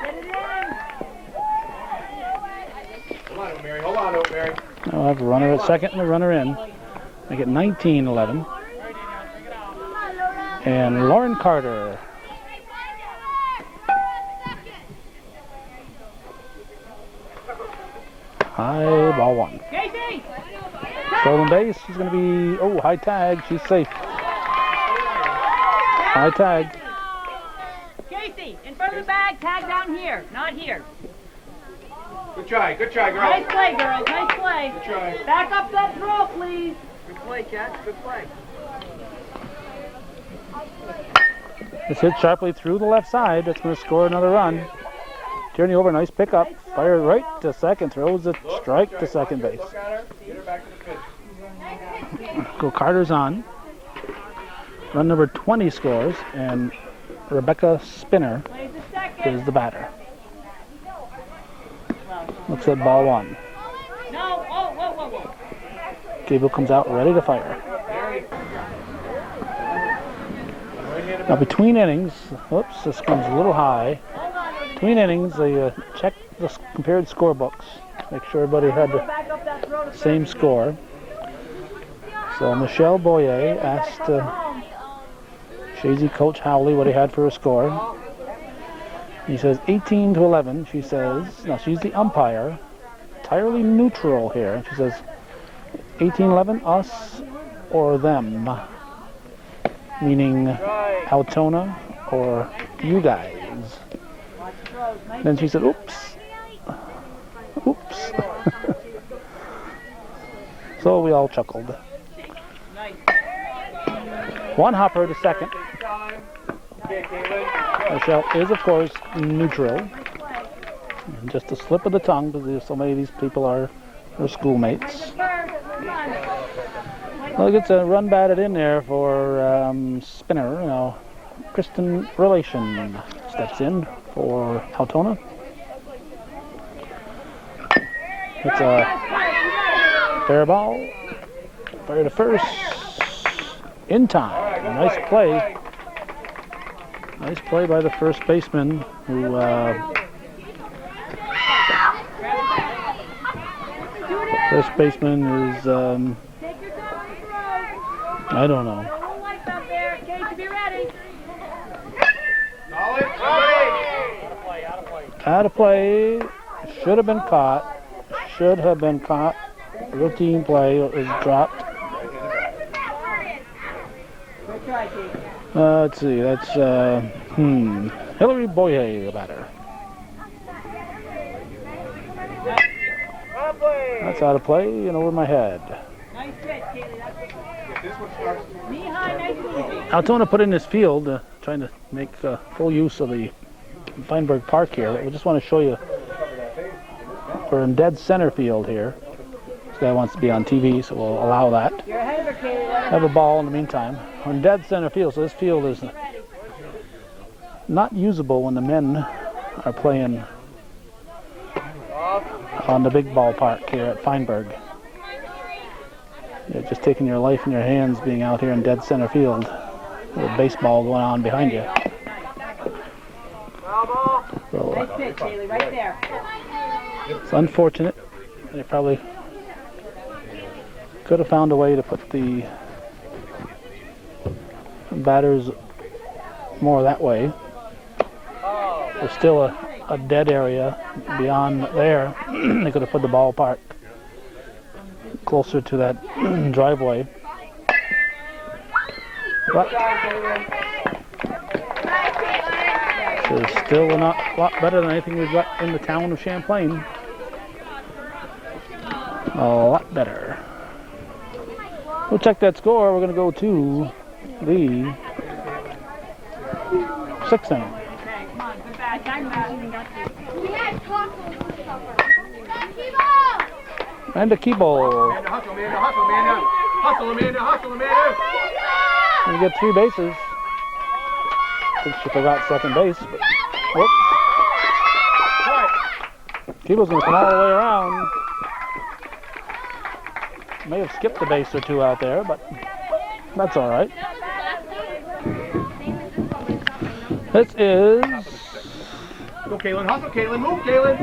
Speaker 1: Get it in!
Speaker 3: Hold on, Mary. Hold on, Mary.
Speaker 2: I'll have a runner at second and a runner in. Make it 19-11. And Lauren Carter. High, ball 1.
Speaker 1: Casey!
Speaker 2: Stolen base. She's going to be, oh, high tag. She's safe. High tag.
Speaker 1: Casey, in front of the bag, tag down here, not here.
Speaker 3: Good try, girl.
Speaker 1: Nice play, girls, nice play.
Speaker 3: Good try.
Speaker 1: Back up that throw, please.
Speaker 3: Good play, Cat. Good play.
Speaker 2: It's hit sharply through the left side. That's going to score another run. Tierney over, nice pickup. Fire right to second. Throws a strike to second base.
Speaker 3: Look at her. Get her back to the pitch.
Speaker 2: Go Carter's on. Run number 20 scores, and Rebecca Spinner
Speaker 1: Plays the second.
Speaker 2: is the batter. Looks at ball 1.
Speaker 1: No, oh, whoa, whoa, whoa.
Speaker 2: Gable comes out ready to fire. Now between innings, whoops, this comes a little high. Between innings, they check the compared scorebooks, make sure everybody had the
Speaker 1: Back up that throw to
Speaker 2: same score. So Michelle Boyer asked Chazy coach Howley what he had for a score. He says 18-11. She says, now she's the umpire, entirely neutral here. And she says 18-11, us or them, meaning Altona or you guys. Then she said, oops. Oops. So we all chuckled. One hopper to second. Michelle is, of course, neutral. And just a slip of the tongue, because so many of these people are her schoolmates. Well, gets a run batted in there for Spinner. Now, Kristen Relation steps in for Altona. It's a fair ball. Fire to first. In time. Nice play. Nice play by the first baseman, who first baseman is I don't know. Out of play. Should have been caught. Should have been caught. Routine play is dropped. Let's see. That's Hillary Boyer, the batter. That's out of play and over my head.
Speaker 1: Nice pitch, Kaylee. Knee high, nice and easy.
Speaker 2: Altona put in this field, trying to make full use of the Feinberg Park here. I just want to show you. We're in dead center field here. This guy wants to be on TV, so we'll allow that.
Speaker 1: You're ahead of her, Kaylee.
Speaker 2: Have a ball in the meantime. We're in dead center field, so this field is not usable when the men are playing on the big ballpark here at Feinberg. You're just taking your life in your hands being out here in dead center field with baseball going on behind you. So,
Speaker 1: Nice pitch, Haley, right there.
Speaker 2: it's unfortunate. They probably could have found a way to put the batters more that way. There's still a dead area beyond there. They could have put the ballpark closer to that driveway. But it's still a lot better than anything we've got in the town of Champlain. A lot better. We'll check that score. We're going to go to the 6th inning.
Speaker 1: Okay, come on, good back.
Speaker 2: And a key ball.
Speaker 3: Amanda, hustle, Amanda, hustle, Amanda. Hustle, Amanda, hustle, Amanda.
Speaker 2: We get 3 bases. I think she forgot second base, but whoop. Keeble's going to come all the way around. May have skipped a base or two out there, but that's all right. This is...
Speaker 3: Go, Kaylin, hustle, Kaylin, move, Kaylin.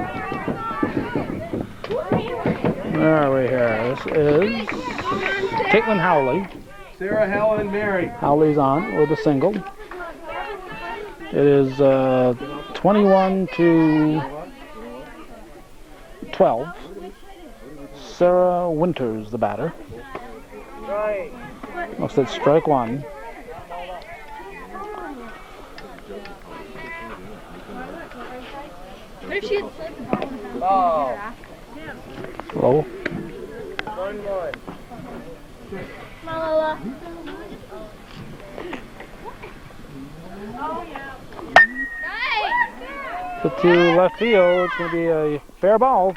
Speaker 2: Where are we here? This is Caitlin Howley.
Speaker 3: Sarah, Helen, Mary.
Speaker 2: Howley's on with a single. It is 21-12. Sarah Winters, the batter. Looks like strike one.
Speaker 4: What if she had slipped the ball in the
Speaker 2: Low.
Speaker 3: 1-1.
Speaker 4: Come on, Lola.
Speaker 2: Put to left field. It's going to be a fair ball.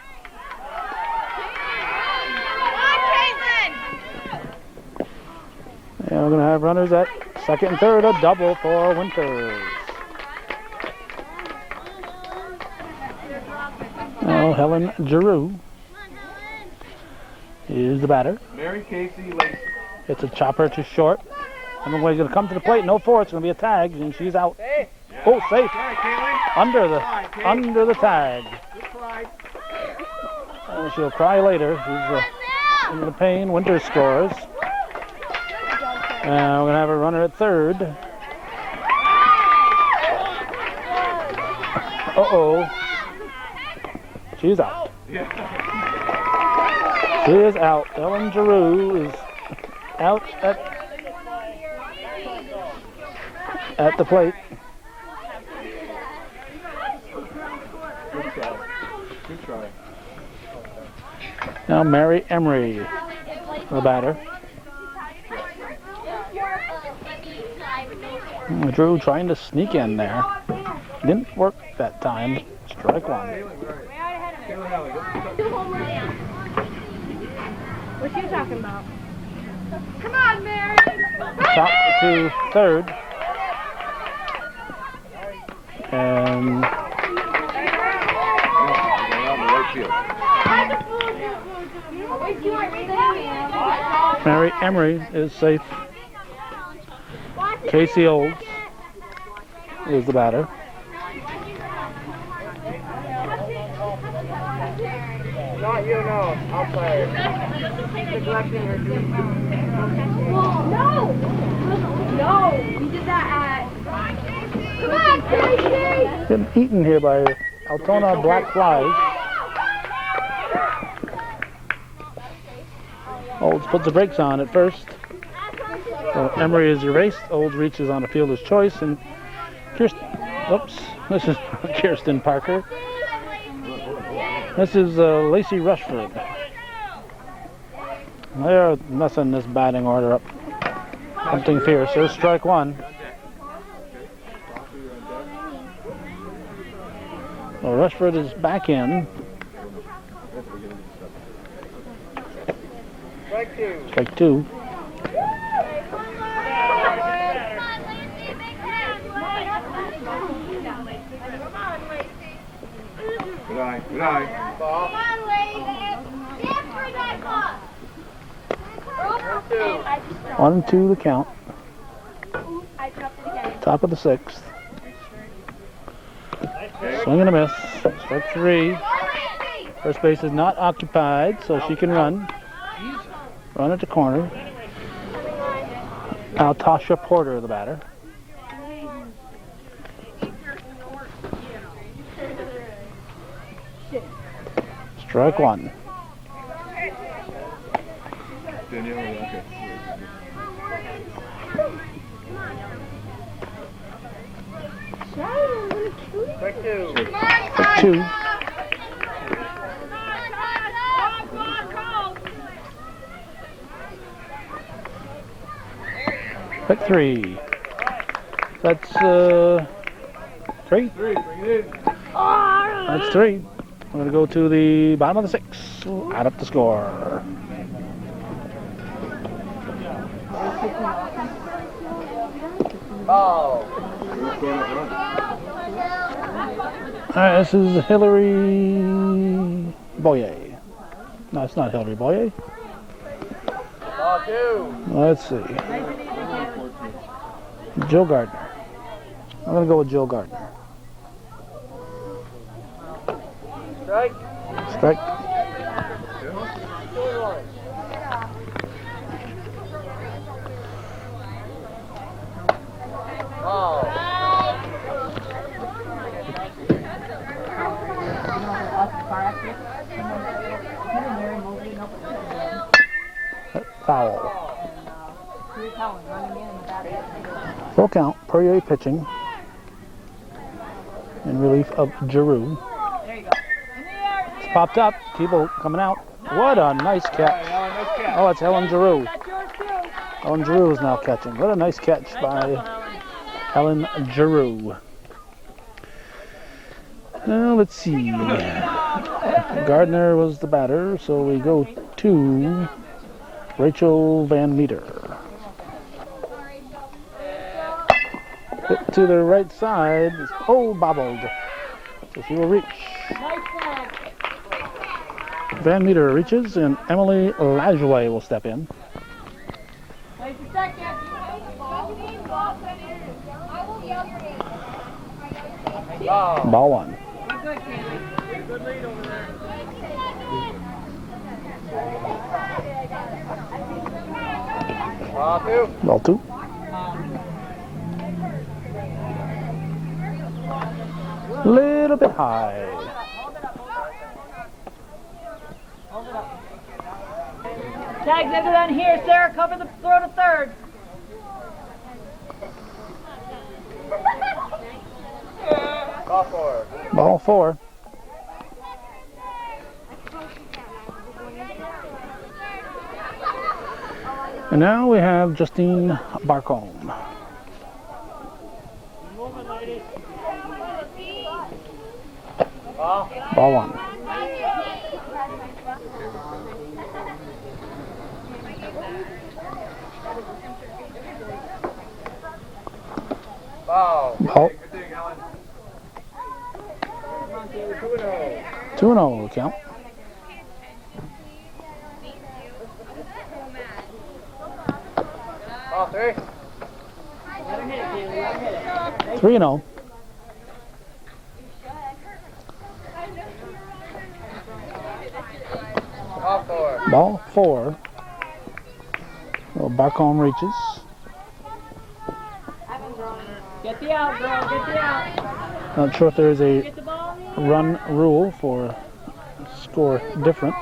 Speaker 2: And we're going to have runners at second and third. A double for Winters. Now Helen Giroux is the batter.
Speaker 3: Mary, Casey, Lacey.
Speaker 2: It's a chopper to short. Everybody's going to come to the plate. No four. It's going to be a tag, and she's out. Oh, safe.
Speaker 3: All right, Kaylin.
Speaker 2: Under the tag.
Speaker 3: Good try.
Speaker 2: She'll cry later. She's in the pain. Winters scores. And we're going to have a runner at third. Uh-oh. She's out. She is out. Ellen Giroux is out at the plate.
Speaker 3: Good try.
Speaker 2: Now Mary Emery, the batter. Drew trying to sneak in there. Didn't work that time. Strike one.
Speaker 4: What's you talking about? Come on, Mary.
Speaker 2: Chop to third. And Mary Emery is safe. Casey Olds is the batter.
Speaker 3: Not you, no. Umpire. Neglecting her duty.
Speaker 4: No! No! You did that at... Come on, Casey!
Speaker 2: Been eaten here by Altona black flies. Olds puts the brakes on at first. So Emery is erased. Olds reaches on a fielder's choice, and this is Kirsten Parker. This is Lacey Rushford. They're messing this batting order up. Something fierce. There's strike one. Well, Rushford is back in. Strike two.
Speaker 3: Good eye, good eye.
Speaker 4: Come on, Lacey. Dance for that ball.
Speaker 2: 1 and 2 the count.
Speaker 4: I dropped it again.
Speaker 2: Top of the 6th. Swing and a miss. Strike 3. First base is not occupied, so she can run. Run at the corner. Tasha Porter, the batter. Strike 1.
Speaker 3: Strike 2.
Speaker 2: Strike 2. Strike 3. That's 3. That's 3. We're going to go to the bottom of the 6th. Add up the score.
Speaker 3: Ball.
Speaker 2: Alright, this is Hillary Boyer. No, it's not Hillary Boyer.
Speaker 3: Ball 2.
Speaker 2: Let's see. Jill Gardner. I'm going to go with Jill Gardner.
Speaker 3: Strike.
Speaker 2: Strike.
Speaker 3: Ball.
Speaker 2: Foul. Full count. Perrier pitching. In relief of Giroux. It's popped up. People coming out. What a nice catch. Oh, it's Helen Giroux. Helen Giroux is now catching. What a nice catch by Helen Giroux. Now let's see. Gardner was the batter, so we go to Rachel Van Meter. Hit to the right side. Oh, bobbled. So she will reach. Van Meter reaches, and Emily Lajoie will step in. Ball 1.
Speaker 1: Good lead over there.
Speaker 3: Ball 2.
Speaker 2: Ball 2. Little bit high.
Speaker 1: Tags into that here, Sarah. Cover the throw to third.
Speaker 3: Ball 4.
Speaker 2: Ball 4. And now we have Justine Barcombe. Ball 1.
Speaker 3: Ball.
Speaker 2: Ball. 2-0 count.
Speaker 3: Ball 3.
Speaker 2: 3-0.
Speaker 3: Ball 4.
Speaker 2: Ball 4. Well, Barcombe reaches.
Speaker 1: Get the out, girl. Get the out.
Speaker 2: Not sure if there is a
Speaker 1: Get the ball.
Speaker 2: run rule for score difference,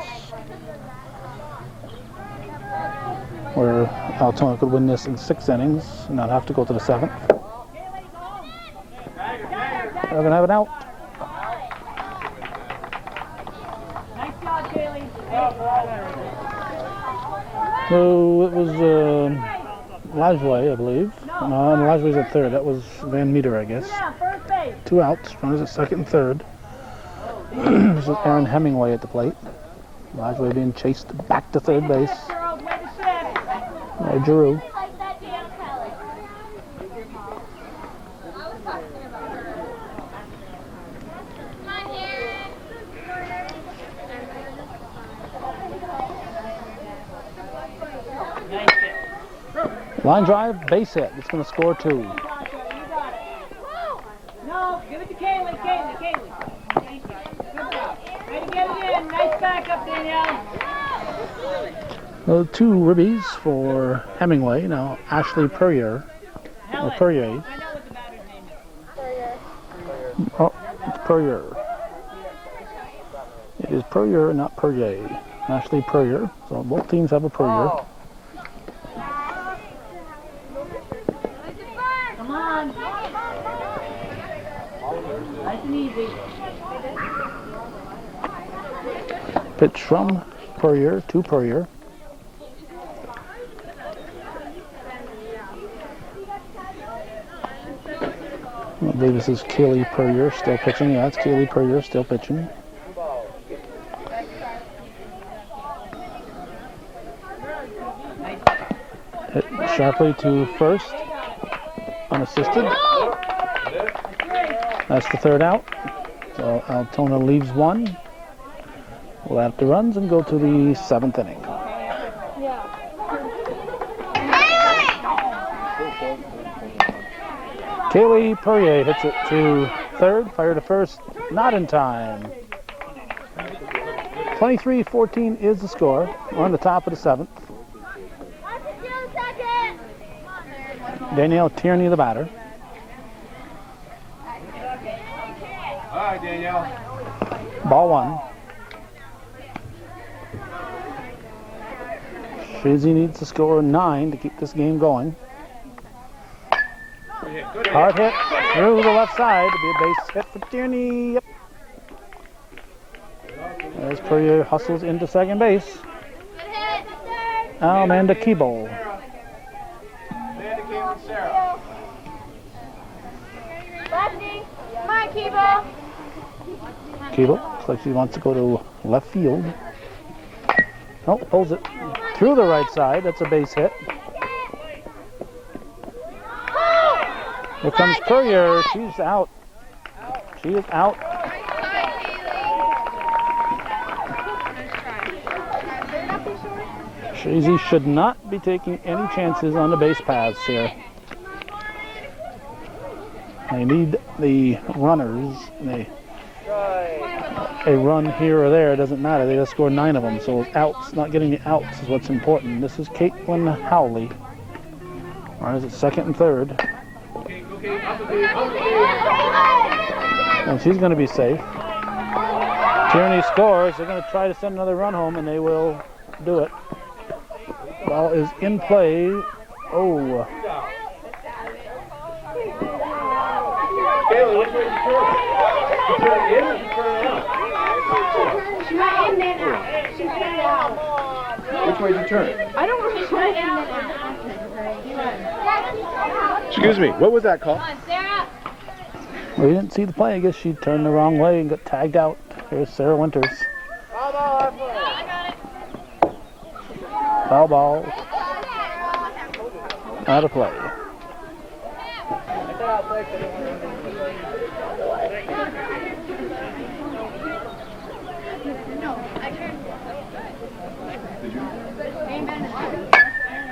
Speaker 2: where Altona could win this in 6 innings and not have to go to the 7th. They're going to have it out.
Speaker 1: Nice job, Kaylee.
Speaker 2: So it was Lajoie, I believe. No, Lajoie's at third. That was Van Meter, I guess.
Speaker 1: Yeah, first base.
Speaker 2: 2 outs. Runners at second and third. This is Aaron Hemingway at the plate. Lajoie being chased back to third base
Speaker 1: Girls, way to sit.
Speaker 2: by Giroux.
Speaker 4: Like that damn color. Come on here.
Speaker 1: Nice,
Speaker 2: Line drive, base hit. It's going to score 2.
Speaker 1: You got it. No, give it to Kaylee. Kaylee. Thank you. Good job. Way to get it in. Nice backup, Danielle.
Speaker 2: 2 ribbies for Hemingway. Now Ashley Purrier. Or Purrier.
Speaker 1: I know what the batter's name is.
Speaker 2: Oh, it's Purrier. It is Purrier, not Purrier. Ashley Purrier. So both teams have a Purrier.
Speaker 1: Come on. Nice and easy.
Speaker 2: Pitch from Purrier to Purrier. I believe this is Kaylee Purrier still pitching. Yeah, it's Kaylee Purrier still pitching. Hit sharply to first. Unassisted. That's the 3rd out. So Altona leaves 1. We'll add the runs and go to the 7th inning. Kaylee Purrier hits it to 3rd, fire to 1st, not in time. 23-14 is the score. We're on the top of the 7th. Danielle Tierney, the batter.
Speaker 3: All right, Danielle.
Speaker 2: Ball 1. Chazy needs to score 9 to keep this game going. Hard hit through the left side to be a base hit for Tierney. Yep. As Purrier hustles into second base. Amanda Keeble.
Speaker 3: Amanda, Caitlin, Sarah.
Speaker 4: Lefty. Come on, Keeble.
Speaker 2: Keeble looks like she wants to go to left field. Oh, pulls it through the right side. That's a base hit. Here comes Purrier. She's out. She is out. Chazy should not be taking any chances on the base paths here. They need the runners. A run here or there doesn't matter. They just score 9 of them. So outs, not getting the outs is what's important. This is Caitlin Howley. Or is it 2nd and 3rd? And she's going to be safe. Tierney scores. They're going to try to send another run home, and they will do it. Ball is in play. Oh.
Speaker 3: Kayla, which way did you turn? You turn it in or you turn it out?
Speaker 4: She went in then out. She went out.
Speaker 3: Which way did you turn?
Speaker 4: I don't know. She went in then out.
Speaker 3: Excuse me, what was that call?
Speaker 2: We didn't see the play. I guess she turned the wrong way and got tagged out. Here's Sarah Winters. Foul ball. Out of play.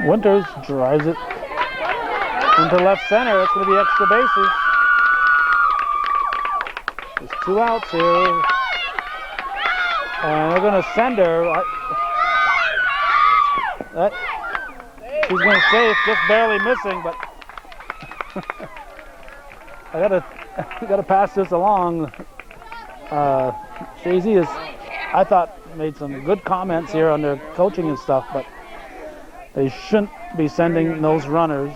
Speaker 2: Winters drives it into left center. It's going to be extra bases. There's 2 outs here. And they're going to send her. She's going to save, just barely missing, but I gotta pass this along. Chazy is, I thought, made some good comments here on their coaching and stuff, but they shouldn't be sending those runners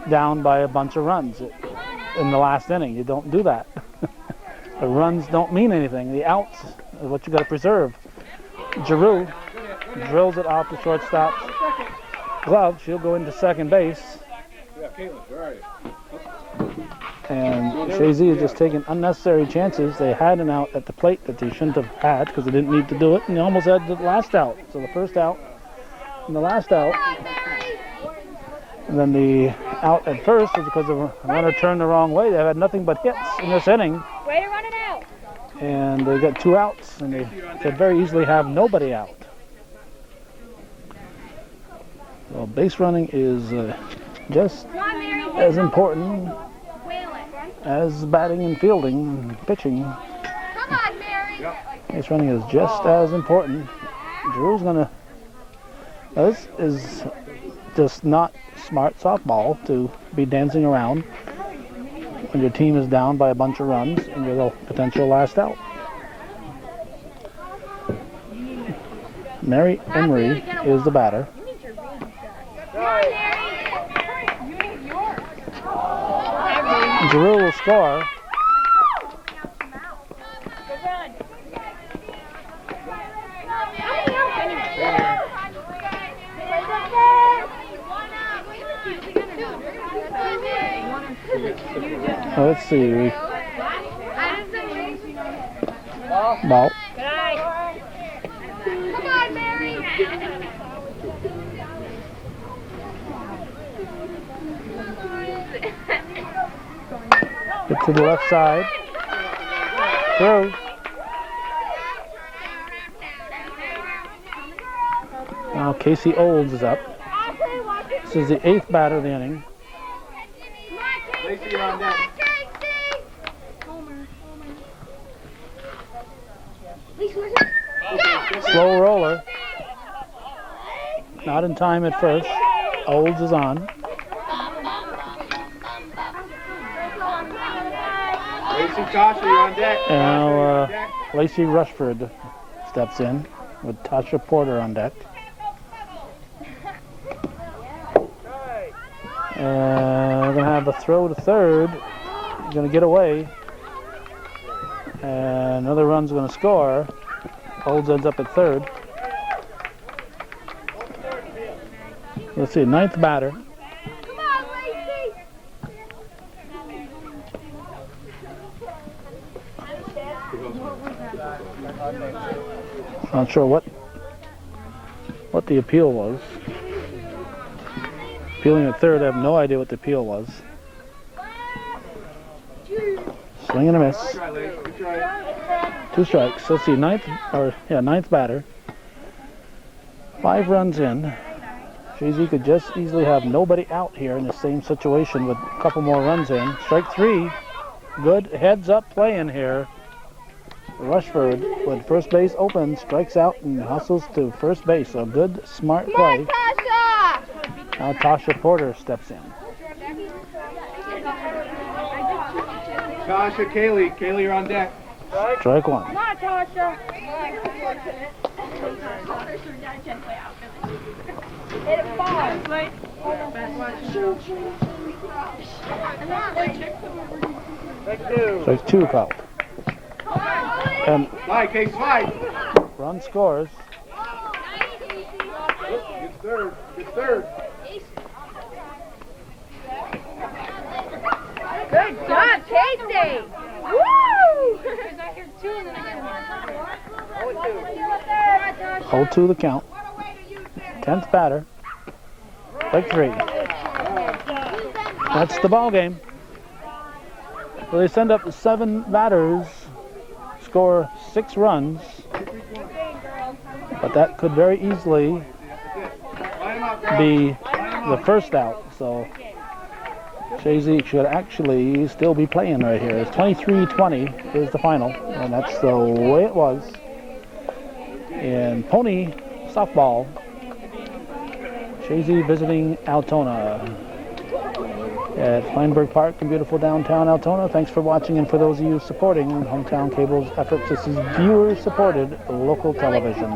Speaker 2: down by a bunch of runs in the last inning. You don't do that. The runs don't mean anything. The outs is what you got to preserve. Giroux drills it off the shortstop's glove. She'll go into second base.
Speaker 3: Yeah, Caitlin, where are you?
Speaker 2: And Chazy is just taking unnecessary chances. They had an out at the plate that they shouldn't have had because they didn't need to do it, and they almost had the last out. So the first out and the last out. And then the out at first is because the runner turned the wrong way. They've had nothing but hits in this inning.
Speaker 4: Way to run it out.
Speaker 2: And they got 2 outs, and they could very easily have nobody out. Well, base running is just as important as batting and fielding and pitching.
Speaker 4: Come on, Mary.
Speaker 2: Base running is just as important. Drew's gonna. This is just not smart softball to be dancing around when your team is down by a bunch of runs and you're the potential last out. Mary Emery is the batter. Drew will score. Let's see. Ball.
Speaker 4: Come on, Mary.
Speaker 2: Get to the left side. Throw. Now Casey Olds is up. This is the 8th batter of the inning.
Speaker 3: Lacey on deck.
Speaker 2: Slow roller. Not in time at first. Olds is on.
Speaker 3: Lacey Tasha, you're on deck.
Speaker 2: Now Lacey Rushford steps in with Tasha Porter on deck. We're going to have a throw to third. Going to get away. And another run's going to score. Olds ends up at third. Let's see, 9th batter.
Speaker 4: Come on, Lacey.
Speaker 2: Not sure what the appeal was. Appealing at third, I have no idea what the appeal was. Swing and a miss. 2 strikes. Let's see, 9th batter. 5 runs in. Chazy could just easily have nobody out here in the same situation with a couple more runs in. Strike 3. Good heads up play in here. Rushford, with first base open, strikes out and hustles to first base. So good, smart play. Now Tasha Porter steps in.
Speaker 3: Tasha, Kaylee, you're on deck.
Speaker 2: Strike 1.
Speaker 4: Come on, Tasha. Hit it far.
Speaker 2: Strike 2 called. And
Speaker 3: Slide, Kay, slide.
Speaker 2: run scores.
Speaker 3: Get third. Get third.
Speaker 4: Good job, Casey. Woo!
Speaker 2: 0-2 the count. 10th batter. Strike 3. That's the ball game. So they send up 7 batters, score 6 runs, but that could very easily be the first out. So Chazy should actually still be playing right here. It's 23-20 is the final, and that's the way it was in Pony softball. Chazy visiting Altona at Feinberg Park in beautiful downtown Altona. Thanks for watching, and for those of you supporting Hometown Cable's efforts, this is viewer-supported local television.